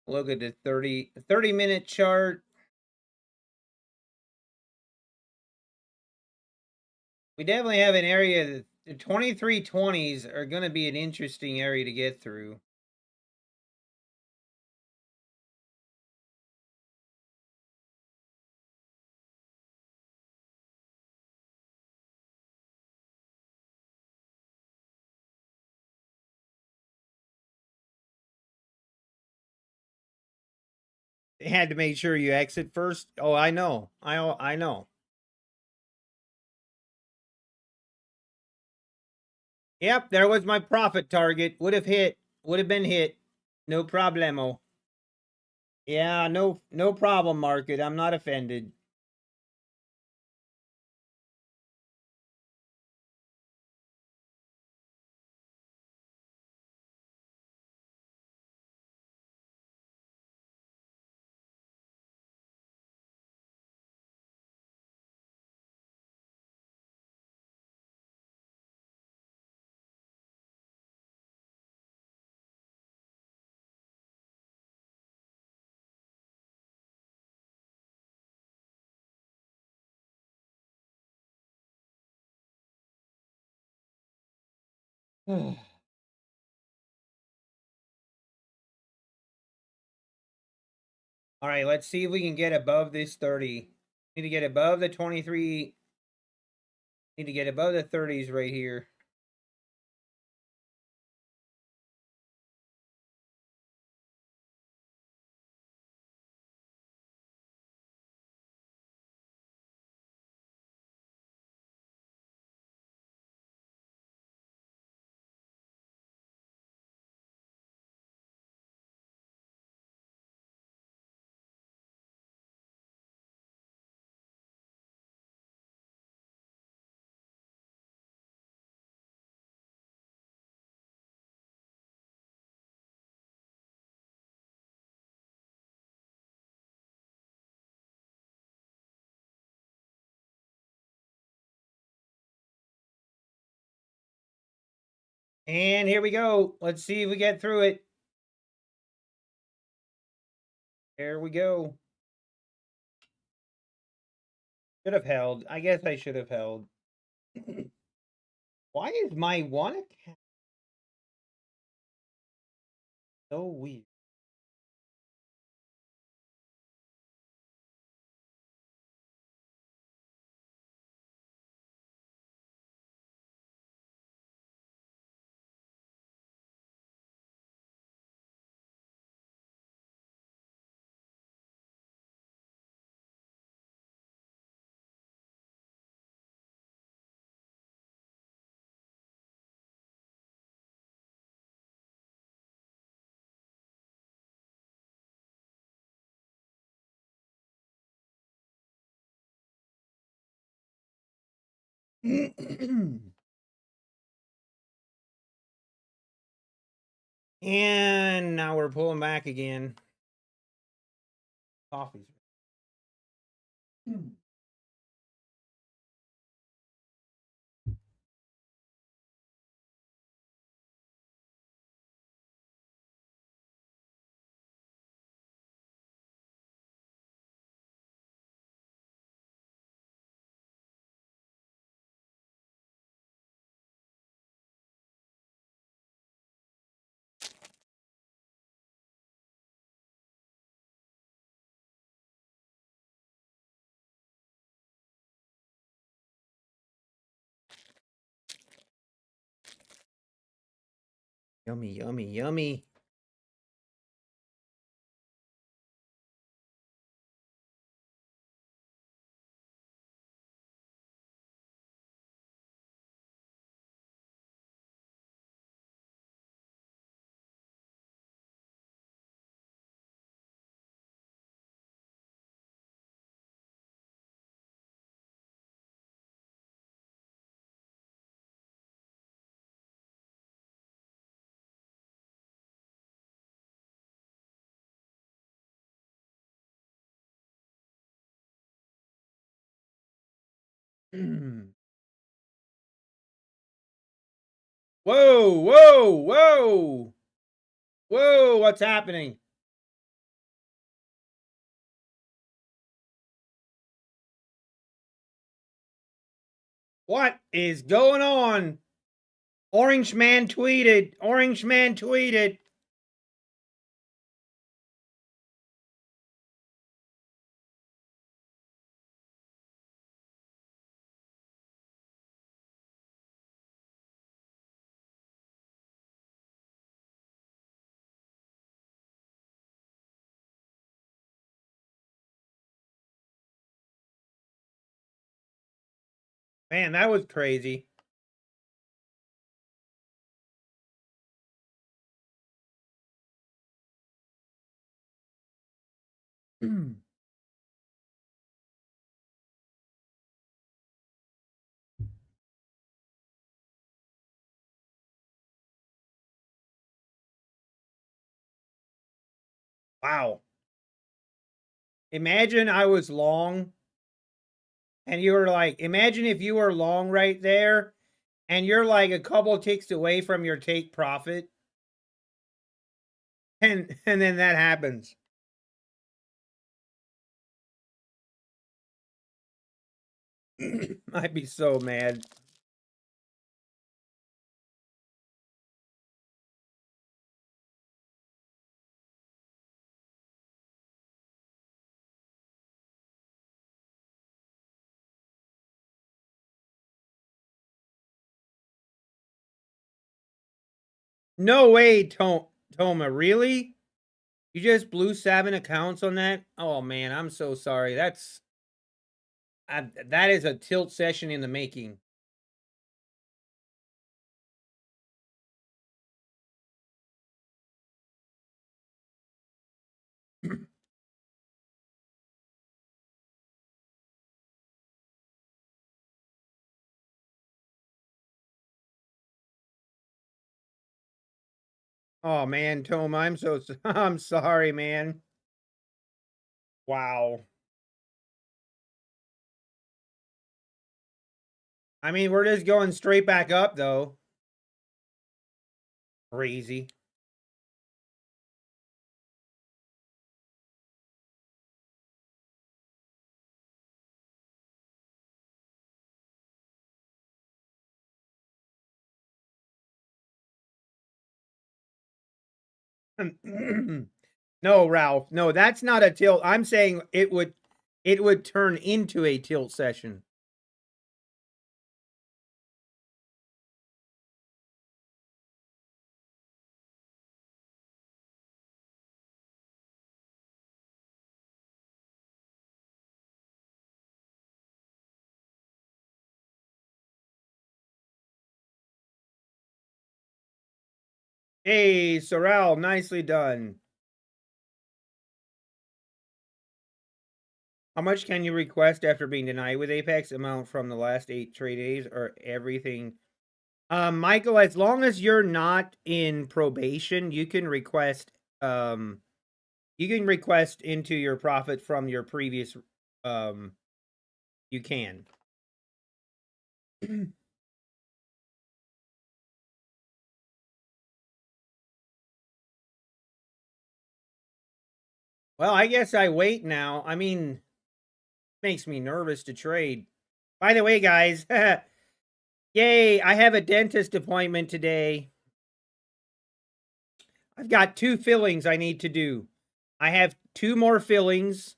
Look at the 30-minute chart. We definitely have an area that the 2320s are going to be an interesting area to get through. They had to make sure you exit first. Oh, I know. I know. Yep, there was my profit target. Would have hit. Would have been hit. No problemo. Yeah, no problem, market. I'm not offended. All right, let's see if we can get above this 30. Need to get above the 23. Need to get above the 30s right here. And here we go. Let's see if we get through it. There we go. Should have held. I guess I should have held. Why is my one account so weird? And now we're pulling back again. Coffee's. Yummy, yummy, yummy. Whoa, whoa, whoa. Whoa, what's happening? What is going on? Orange man tweeted. Orange man tweeted. Man, that was crazy. Wow. Imagine I was long and you were like, imagine if you were long right there and you're like a couple ticks away from your take profit. And then that happens. I'd be so mad. No way, Toma. Really? You just blew 7 accounts on that? Oh, man, I'm so sorry. That is a tilt session in the making. Oh, man, Toma, I'm sorry, man. Wow. I mean, we're just going straight back up, though. Crazy. No, Ralph. No, that's not a tilt. I'm saying it would turn into a tilt session. Hey, Sorrel, nicely done. How much can you request after being denied with Apex? Amount from the last 8 trade days or everything? Michael, as long as you're not in probation, you can request into your profit from your previous you can. Well, I guess I wait now. I mean, makes me nervous to trade. By the way, guys, yay, I have a dentist appointment today. I've got 2 fillings I need to do. I have 2 more fillings,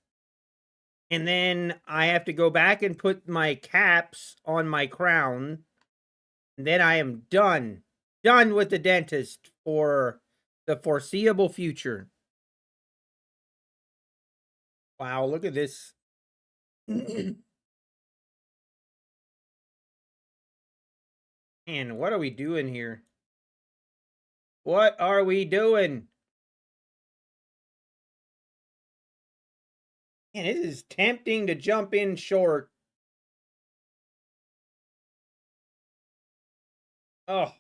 and then I have to go back and put my caps on my crown. And then I am done. Done with the dentist for the foreseeable future. Wow, look at this. Man, what are we doing here? What are we doing? Man, it is tempting to jump in short. Oh.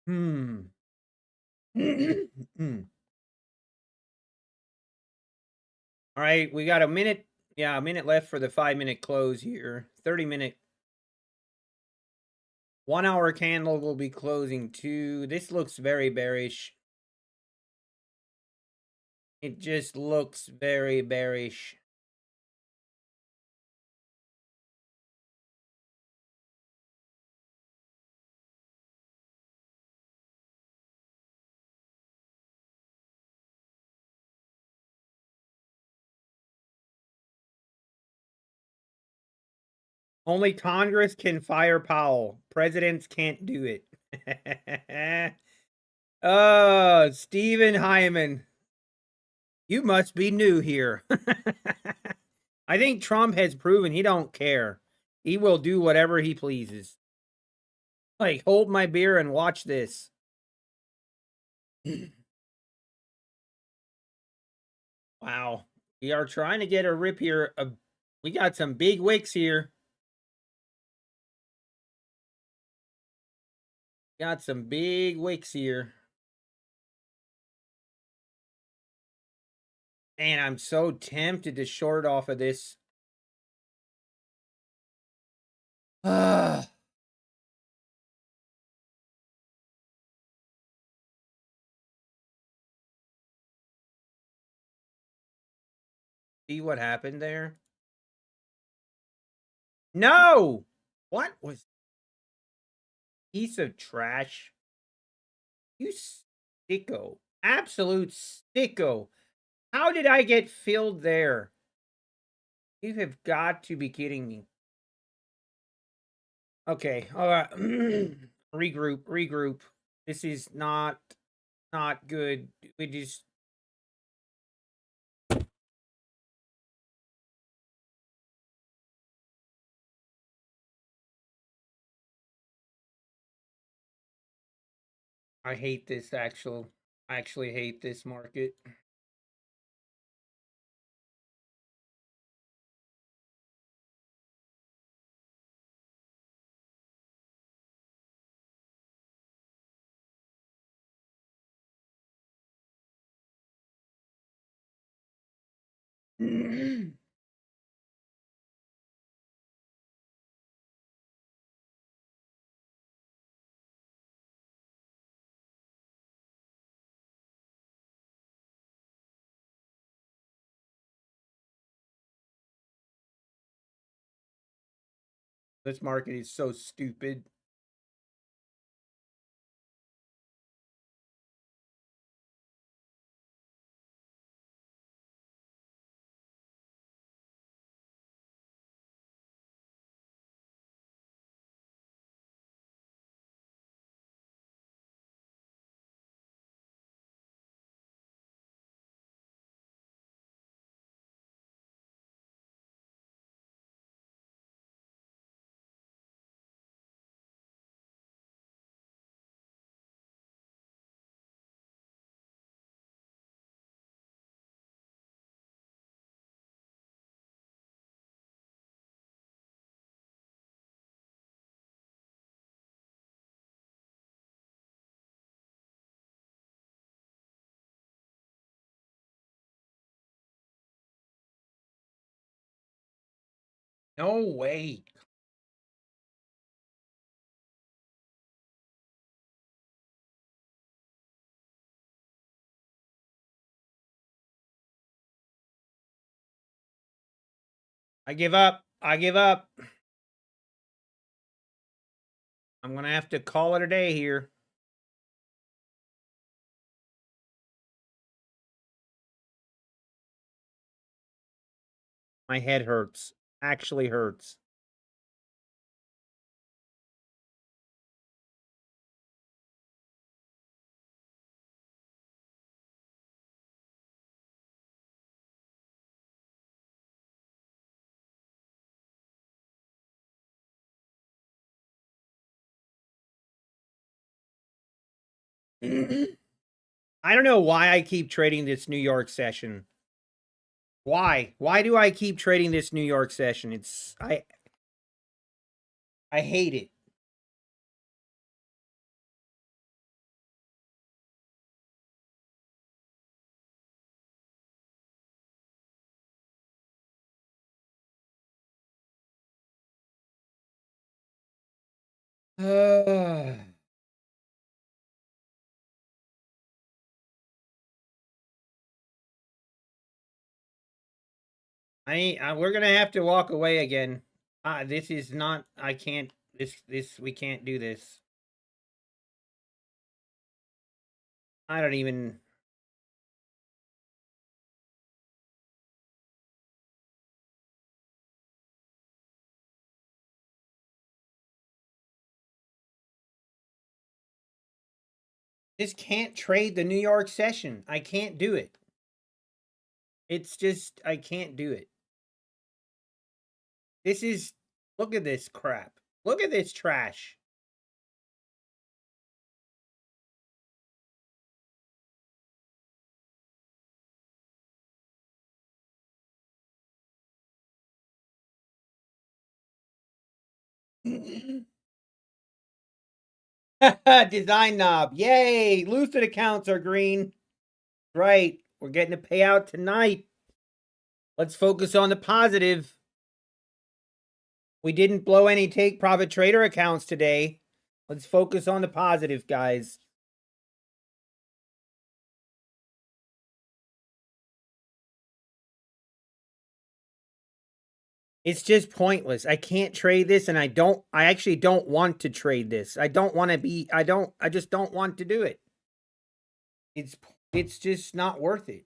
Hmm. All right, we got a minute. Yeah, a minute left for the 5-minute close here. 30-minute. 1 hour candle will be closing too. This looks very bearish. It just looks very bearish. Only Congress can fire Powell. Presidents can't do it. Oh, Stephen Hyman. You must be new here. I think Trump has proven he don't care. He will do whatever he pleases. Like, hold my beer and watch this. Wow. We are trying to get a rip here. We got some big wicks here. Got some big wicks here. And I'm so tempted to short off of this. See what happened there? No! What was piece of trash? You sicko. Absolute sicko. How did I get filled there? You have got to be kidding me. Okay, all right. regroup. This is not good. We just I hate this I actually hate this market. This market is so stupid. No way. I give up. I give up. I'm going to have to call it a day here. My head hurts. Actually hurts. I don't know why I keep trading this New York session. Why? Why do I keep trading this New York session? I hate it. We're gonna have to walk away again. This is not. I can't. We can't do this. I don't even. Just can't trade the New York session. I can't do it. It's just I can't do it. This is. Look at this crap. Look at this trash. Design knob. Yay. Lucid accounts are green. Right. We're getting a payout tonight. Let's focus on the positive. We didn't blow any take profit trader accounts today. Let's focus on the positive, guys. It's just pointless. I can't trade this, and I actually don't want to trade this. I just don't want to do it. It's just not worth it.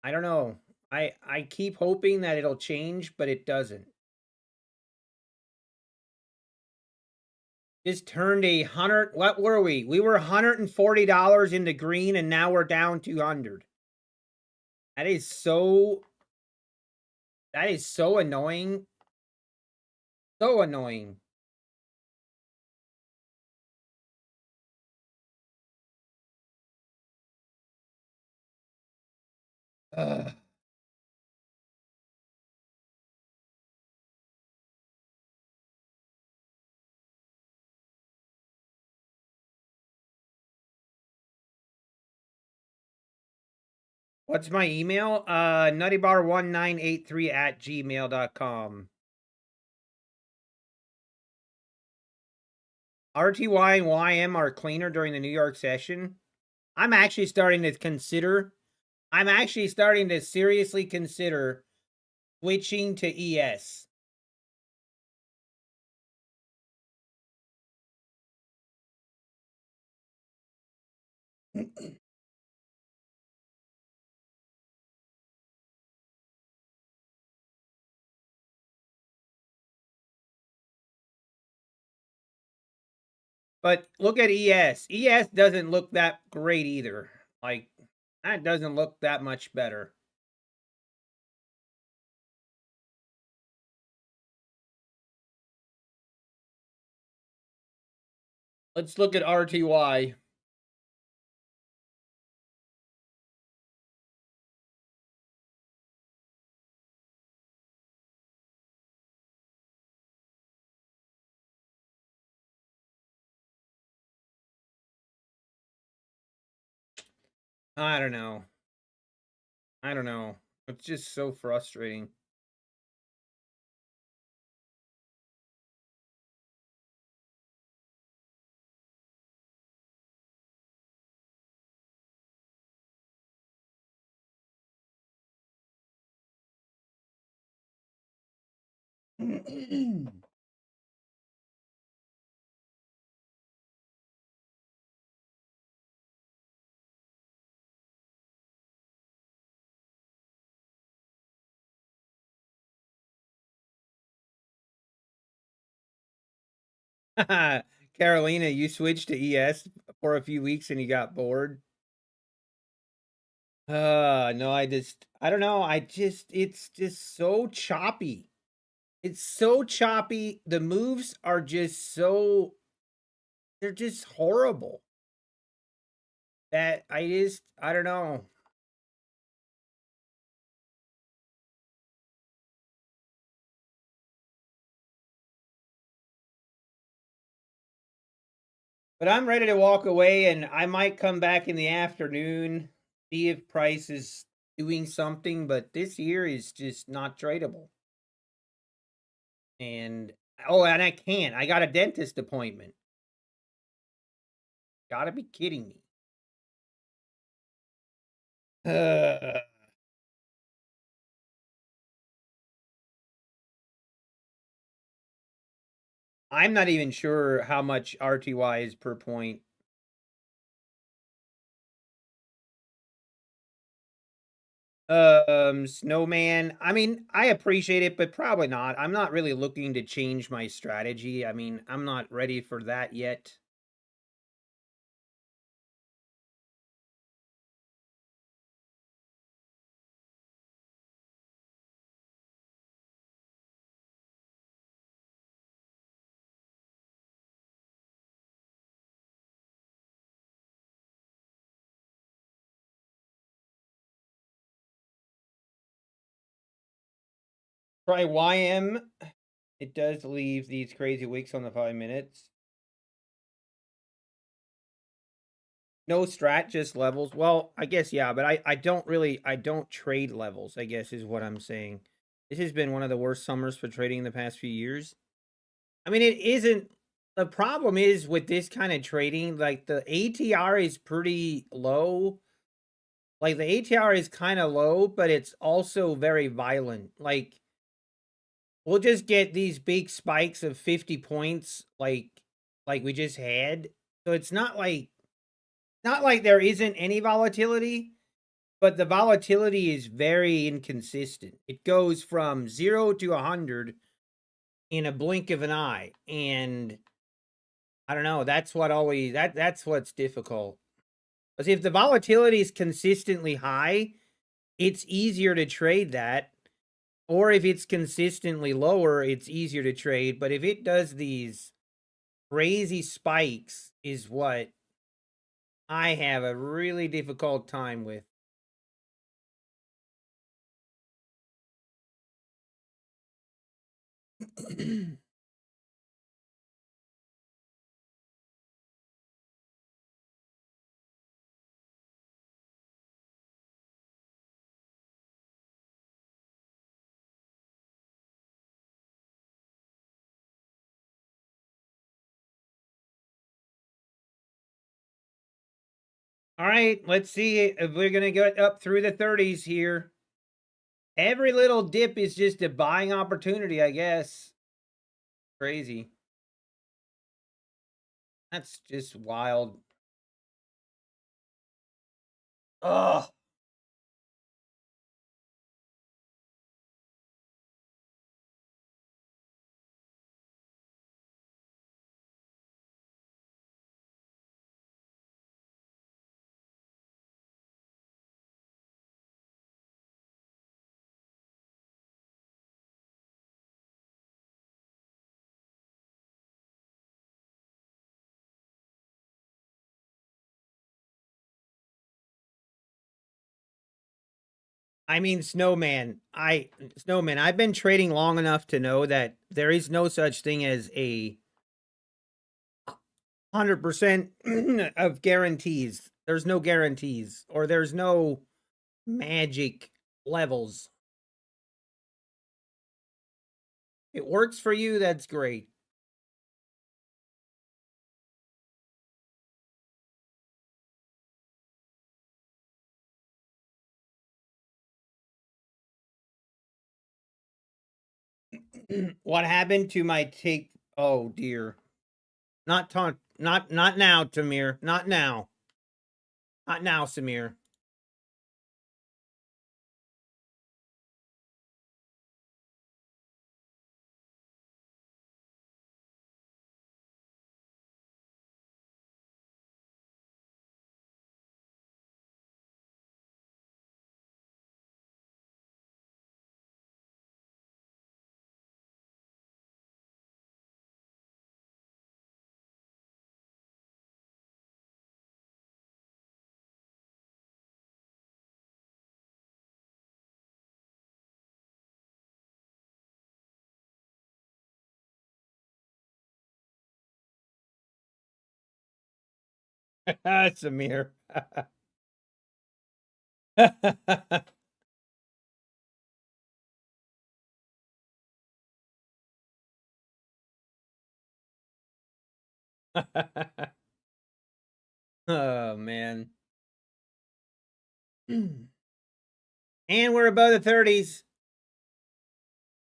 I don't know. I keep hoping that it'll change, but it doesn't. Just turned what were we? We were $140 in the green, and now we're down 200. That is so annoying. So annoying. Ugh. What's my email? nuttybar1983@gmail.com. RTY and YM are cleaner during the New York session. I'm actually starting to seriously consider switching to ES. But look at ES. ES doesn't look that great either. Like, that doesn't look that much better. Let's look at RTY. I don't know. It's just so frustrating. Carolina, you switched to ES for a few weeks and you got bored. No, I don't know. It's just so choppy. It's so choppy. The moves are just they're just horrible. That I don't know. But I'm ready to walk away, and I might come back in the afternoon, see if price is doing something, but this year is just not tradable. And and I can't. I got a dentist appointment. Gotta be kidding me. I'm not even sure how much RTY is per point. Snowman. I mean, I appreciate it, but probably not. I'm not really looking to change my strategy. I mean, I'm not ready for that yet. Try YM. It does leave these crazy wicks on the 5 minutes. No strat, just levels. Well, I guess, yeah, but I don't trade levels, I guess is what I'm saying. This has been one of the worst summers for trading in the past few years. I mean, it isn't. The problem is with this kind of trading, like the ATR is pretty low. Like the ATR is kind of low, but it's also very violent. Like we'll just get these big spikes of 50 points like we just had. So it's not like there isn't any volatility, but the volatility is very inconsistent. It goes from 0 to 100 in a blink of an eye, and I don't know, that's what always that's what's difficult. Because if the volatility is consistently high, it's easier to trade that. Or if it's consistently lower, it's easier to trade. But if it does these crazy spikes is what I have a really difficult time with. All right, let's see if we're going to get up through the 30s here. Every little dip is just a buying opportunity, I guess. Crazy. That's just wild. Oh. I mean, Snowman, I've been trading long enough to know that there is no such thing as a 100% of guarantees. There's no guarantees, or there's no magic levels. It works for you, that's great. What happened to my take? Oh dear. Not now, Tamir. Not now. Not now, Samir. Samir. Oh man. And we're above the 30s.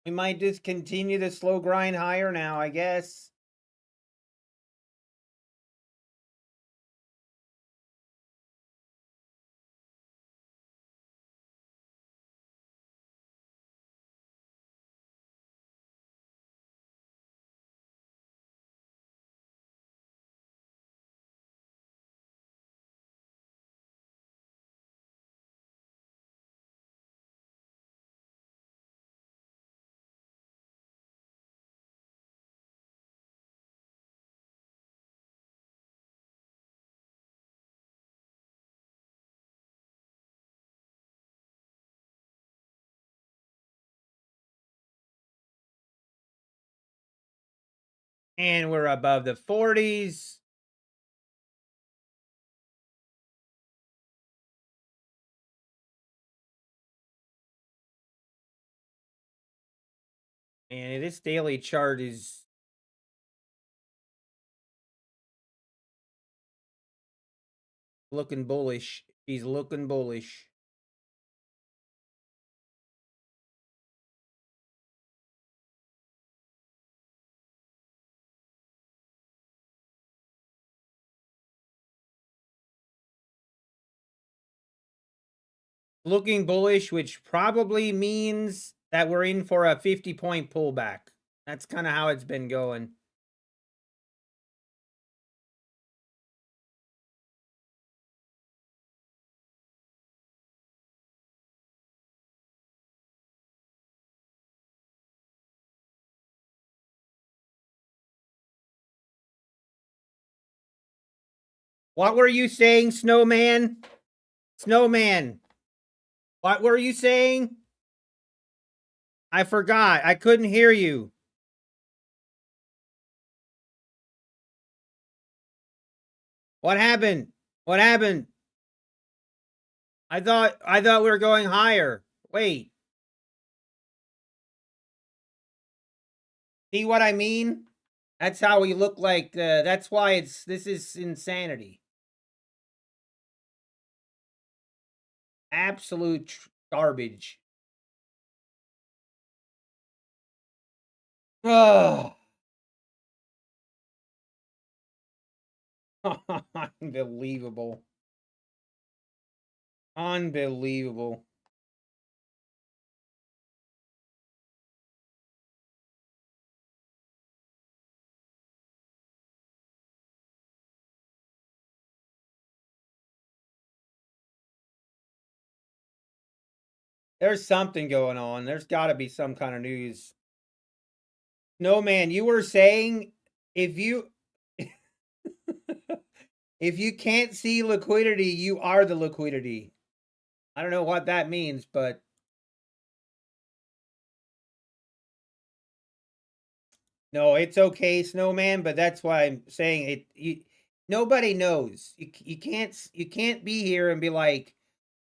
We might just continue the slow grind higher now, I guess. And we're above the 40s. And this daily chart is looking bullish. She's looking bullish. looking bullish, which probably means that we're in for a 50-point pullback. That's kind of how it's been going. What were you saying, Snowman? Snowman, what were you saying? I forgot. I couldn't hear you. What happened? What happened? I thought we were going higher. Wait. See what I mean? That's how we look like. That's why this is insanity. Absolute garbage. Oh. Unbelievable. Unbelievable. There's something going on. There's got to be some kind of news. No, man, you were saying if you if you can't see liquidity, you are the liquidity. I don't know what that means, but no, it's okay, Snowman, but that's why I'm saying it. Nobody knows. You can't be here and be like,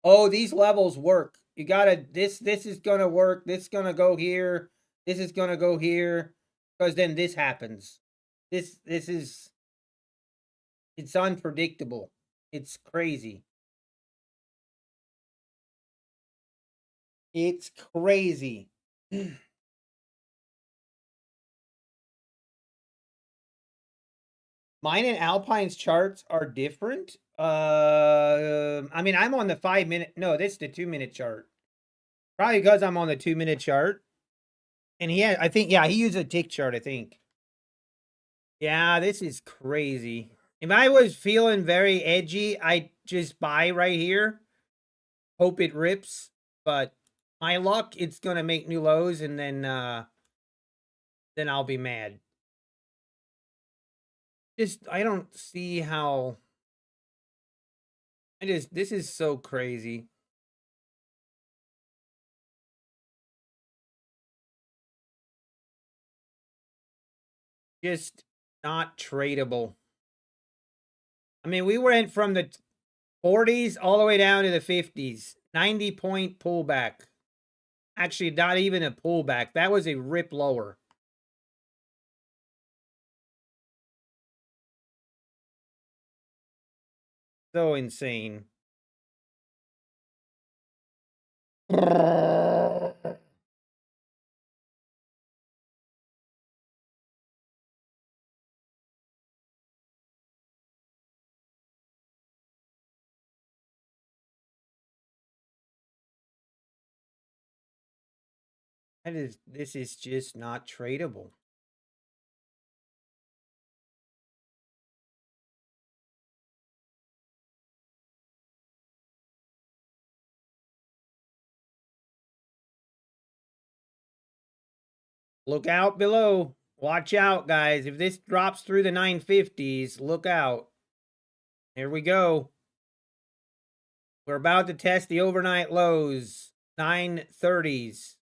"Oh, these levels work." You gotta this is gonna work. This is gonna go here. This is gonna go here, because then this happens. This is it's unpredictable. It's crazy. It's crazy. Mine and Alpine's charts are different. I mean, I'm on the 5-minute. No, this is the 2-minute chart. Probably because I'm on the 2-minute chart. And I think, yeah, he used a tick chart, I think. Yeah, this is crazy. If I was feeling very edgy, I'd just buy right here. Hope it rips. But my luck, it's going to make new lows, and then I'll be mad. I don't see how. This is so crazy. Just not tradable. I mean, we went from the 40s all the way down to the 50s. 90-point pullback. Actually, not even a pullback. That was a rip lower. So insane. This is just not tradable. Look out below. Watch out, guys. If this drops through the 950s, look out. Here we go. We're about to test the overnight lows. 930s.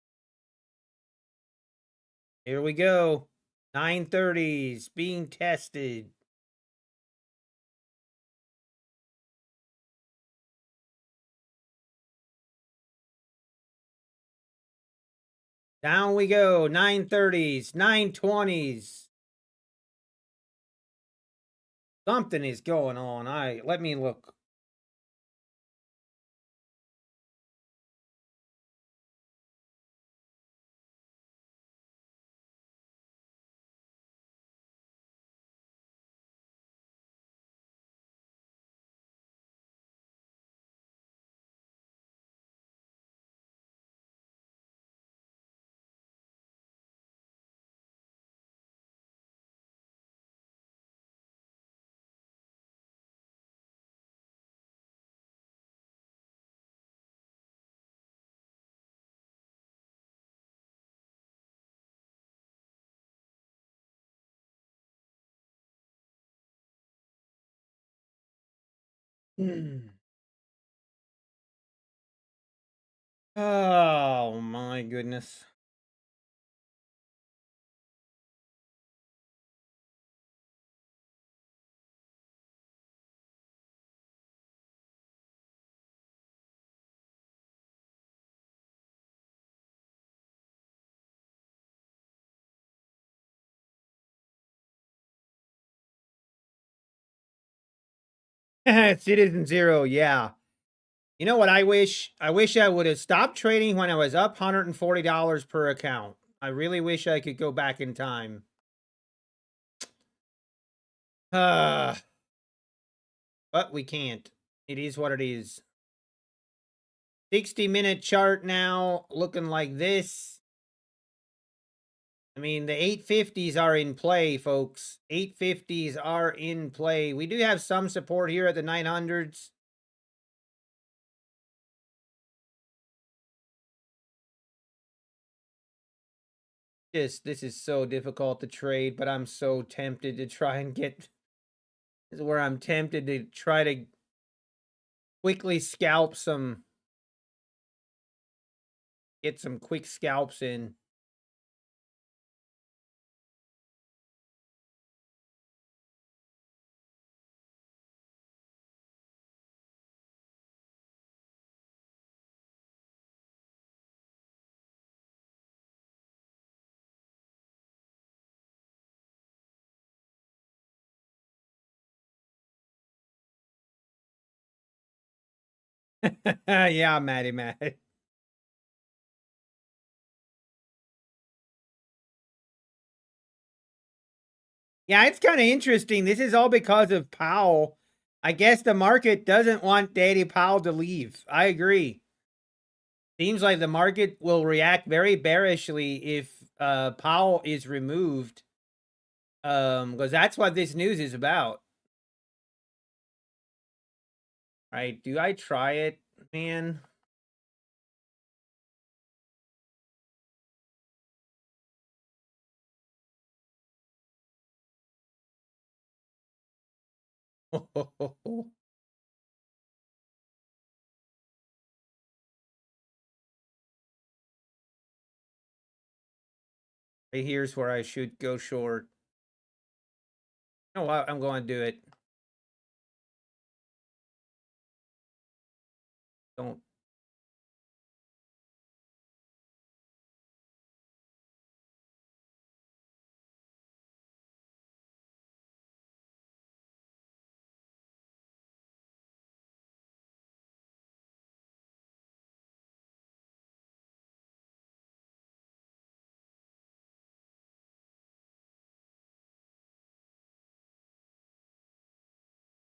Here we go. 930s being tested. Down we go. 930s, 920s. Something is going on. Let me look. Oh my goodness. Citizen Zero, yeah. You know what I wish? I wish I would have stopped trading when I was up $140 per account. I really wish I could go back in time. But we can't. It is what it is. 60-minute chart now looking like this. I mean, the 850s are in play, folks. 850s are in play. We do have some support here at the 900s. This is so difficult to trade, but I'm so tempted to try and get. This is where I'm tempted to try to quickly scalp some. Get some quick scalps in. Yeah, Matty Matt. Yeah, it's kind of interesting. This is all because of Powell. I guess the market doesn't want Daddy Powell to leave. I agree. Seems like the market will react very bearishly if Powell is removed. Because that's what this news is about. Right? Do I try it, man? Here's where I should go short. You know what? I'm going to do it. Don't.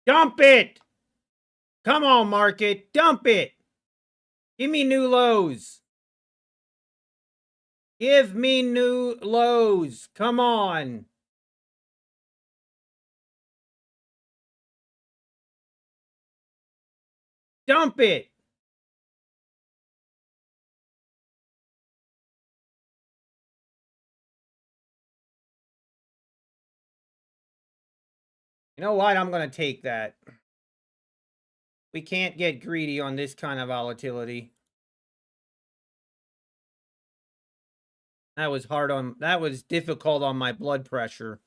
Dump it! Come on, market. Dump it. Give me new lows. Give me new lows. Come on. Dump it. You know what? I'm going to take that. We can't get greedy on this kind of volatility. That was difficult on my blood pressure.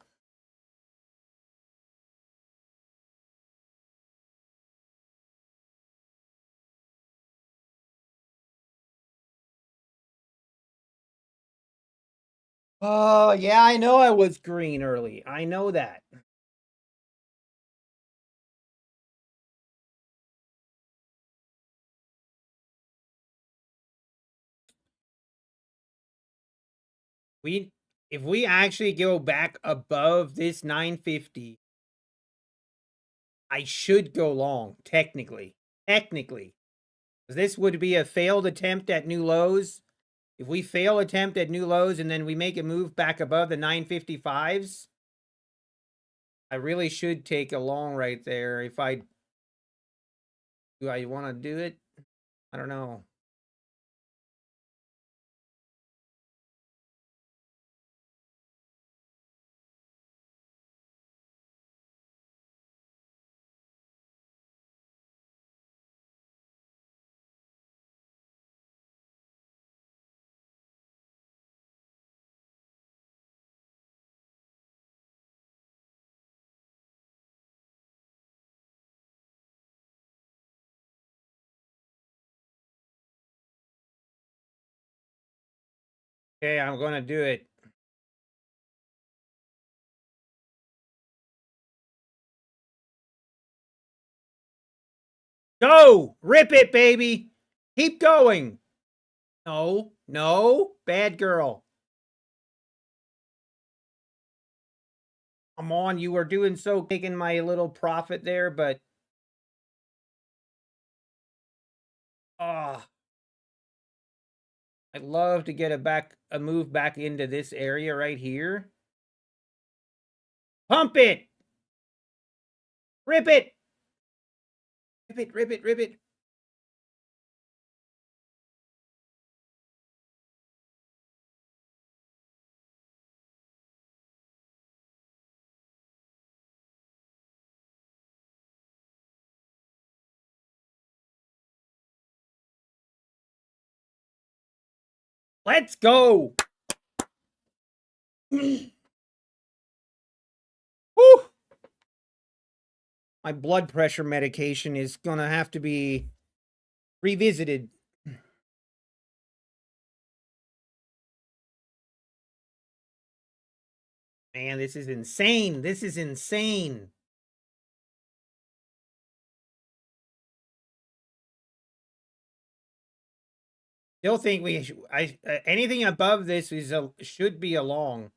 Oh, yeah, I know I was green early. I know that. If we actually go back above this 950, I should go long, technically. Technically. This would be a failed attempt at new lows. If we fail attempt at new lows and then we make a move back above the 955s, I really should take a long right there. If I do, I want to do it. I don't know. Okay, I'm gonna do it. Go! Rip it, baby! Keep going! No, no, bad girl. Come on, you were doing so, taking my little profit there, but ah, I'd love to get a move back into this area right here. Pump it! Rip it! Rip it, rip it, rip it. Let's go! Woo! My blood pressure medication is gonna have to be revisited. Man, this is insane. This is insane. Still think we anything above this is should be a long.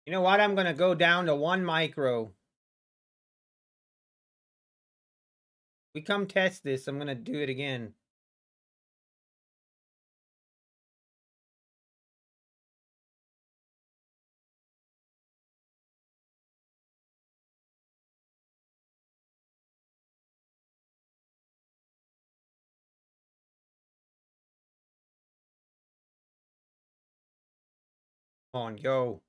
You know what? I'm gonna go down to 1 micro. We come test this. I'm gonna do it again. Come on, go.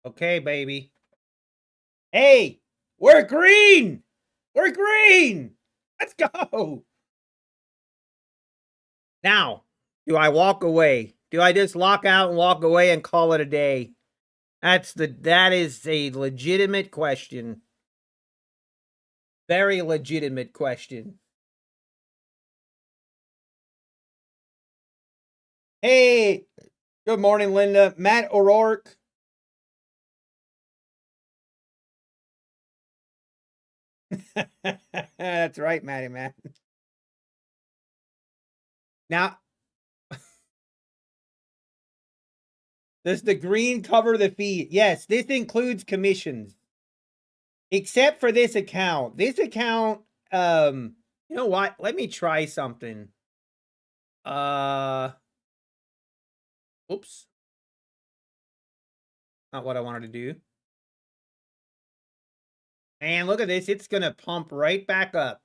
Okay, baby. Hey, we're green. We're green. Let's go. Now, do I walk away? Do I just lock out and walk away and call it a day? That is a legitimate question. Very legitimate question. Hey, good morning, Linda. Matt O'Rourke. That's right, Matty Matt. Now, does the green cover the fee? Yes, this includes commissions. Except for this account. This account, you know what? Let me try something. Oops. Not what I wanted to do. And look at this. It's going to pump right back up.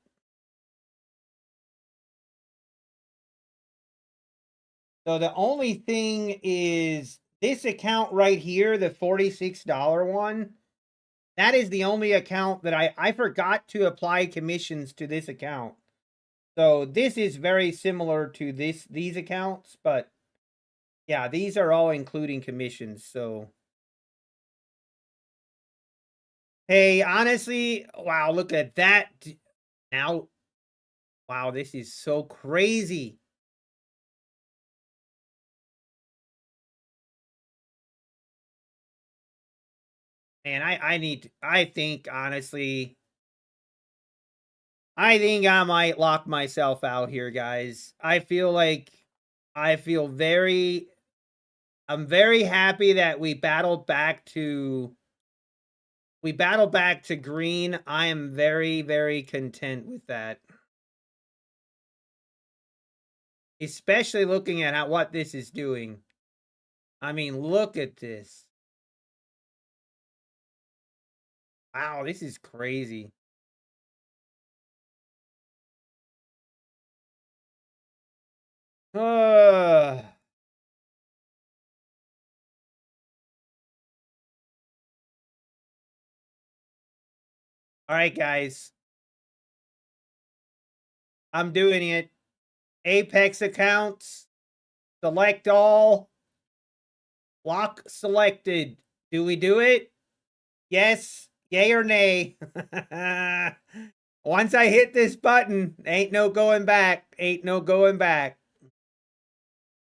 So the only thing is this account right here, the $46 one. That is the only account that I forgot to apply commissions to this account. So this is very similar to these accounts, but yeah, these are all including commissions. So hey, honestly, wow, look at that. Now, wow, this is so crazy. Man, I think honestly, I think I might lock myself out here, guys. I'm very happy that we battled back to green. I am very, very content with that. Especially looking at what this is doing. I mean, look at this. Wow, this is crazy. All right, guys. I'm doing it. Apex accounts. Select all. Lock selected. Do we do it? Yes, yay or nay. Once I hit this button, ain't no going back. Ain't no going back.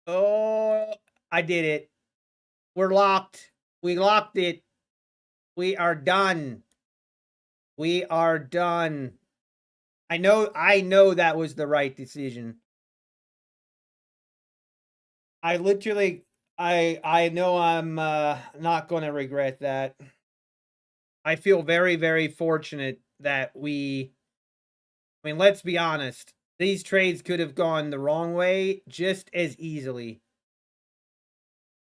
Oh, I did it. We're locked. We locked it. We are done. We are done. I know that was the right decision. I literally, I know I'm not going to regret that. I feel very, very fortunate that I mean, let's be honest. These trades could have gone the wrong way just as easily.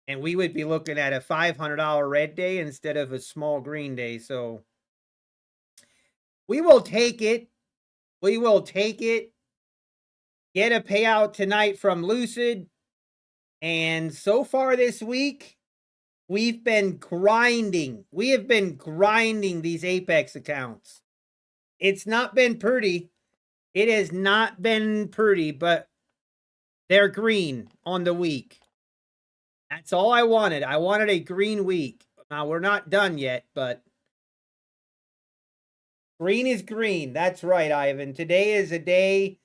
And we would be looking at a $500 red day instead of a small green day. So we will take it. We will take it. Get a payout tonight from Lucid. And so far this week, we've been grinding. We have been grinding these Apex accounts. It's not been pretty. It has not been pretty, but they're green on the week. That's all I wanted. I wanted a green week. Now, we're not done yet, but green is green. That's right, Ivan. Today is a day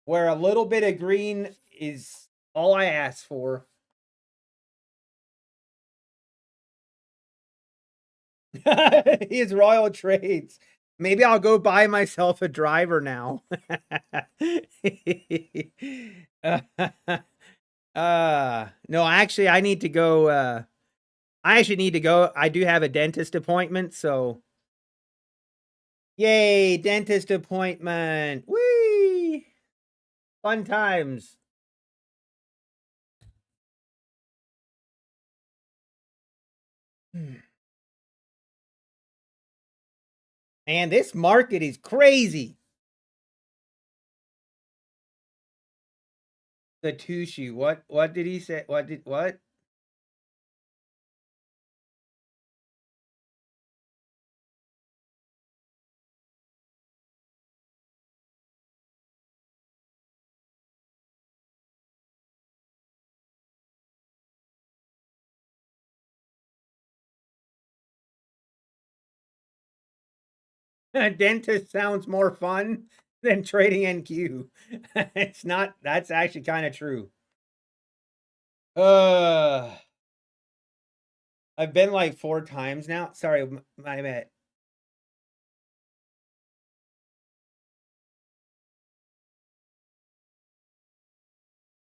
where a little bit of green is all I ask for. His royal trades. Maybe I'll go buy myself a driver now. No, actually, I need to go. I actually need to go. I do have a dentist appointment, so. Yay, dentist appointment. Whee! Fun times. Man, this market is crazy. The Tushy. What did he say? What? Dentist sounds more fun than trading NQ. It's not. That's actually kind of true. I've been like 4 times now. Sorry, my bad.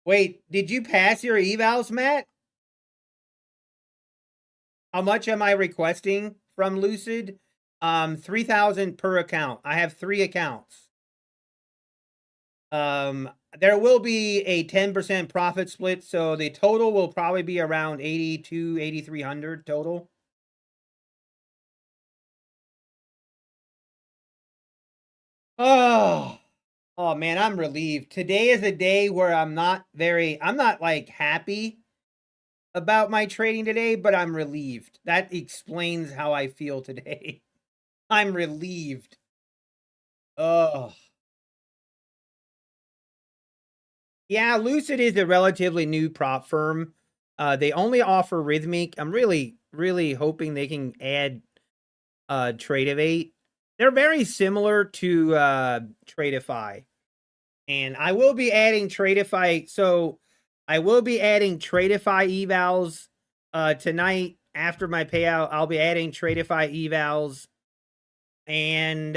Wait, did you pass your evals, Matt? How much am I requesting from Lucid? 3,000 per account. I have 3 accounts. There will be a 10% profit split, so the total will probably be around 82, 8,300 total. Oh man, I'm relieved. Today is a day where I'm not like happy about my trading today, but I'm relieved. That explains how I feel today. I'm relieved. Oh. Yeah, Lucid is a relatively new prop firm. They only offer Rhythmic. I'm really, really hoping they can add Tradeovate. They're very similar to Tradeify. And I will be adding Tradeify. So I will be adding Tradeify evals tonight after my payout. I'll be adding Tradeify evals. And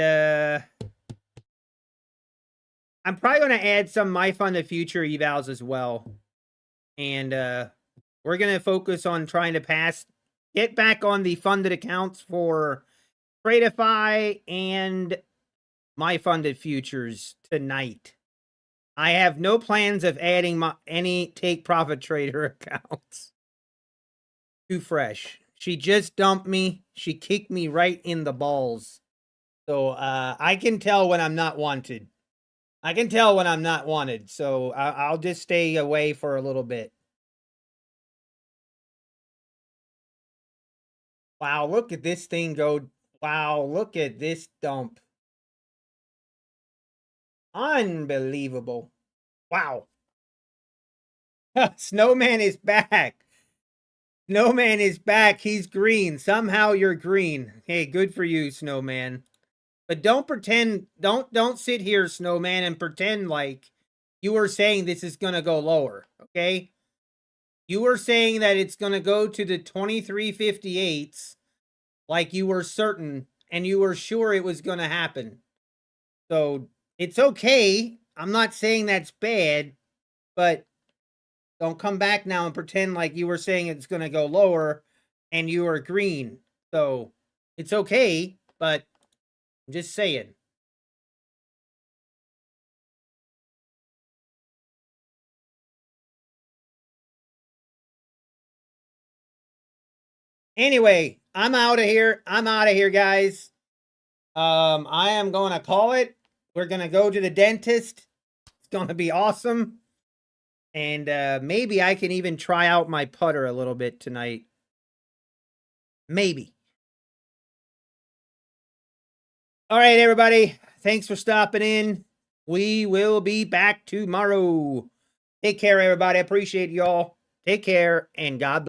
I'm probably going to add some My Fund the Future evals as well. And we're going to focus on trying to get back on the funded accounts for Tradeify and My Funded Futures tonight. I have no plans of adding any Take Profit Trader accounts. Too fresh. She just dumped me. She kicked me right in the balls. So I can tell when I'm not wanted. I can tell when I'm not wanted. So I'll just stay away for a little bit. Wow, look at this thing go. Wow, look at this dump. Unbelievable. Wow. Snowman is back. Snowman is back. He's green. Somehow you're green. Hey, good for you, Snowman. But don't pretend, don't sit here, Snowman, and pretend like you were saying this is going to go lower, okay? You were saying that it's going to go to the 2358s like you were certain and you were sure it was going to happen. So it's okay. I'm not saying that's bad, but don't come back now and pretend like you were saying it's going to go lower and you are green. So it's okay, but I'm just saying. Anyway, I'm out of here. I'm out of here, guys. I am going to call it. We're going to go to the dentist. It's going to be awesome. And maybe I can even try out my putter a little bit tonight. Maybe. All right, everybody. Thanks for stopping in. We will be back tomorrow. Take care, everybody. I appreciate y'all. Take care, and God bless.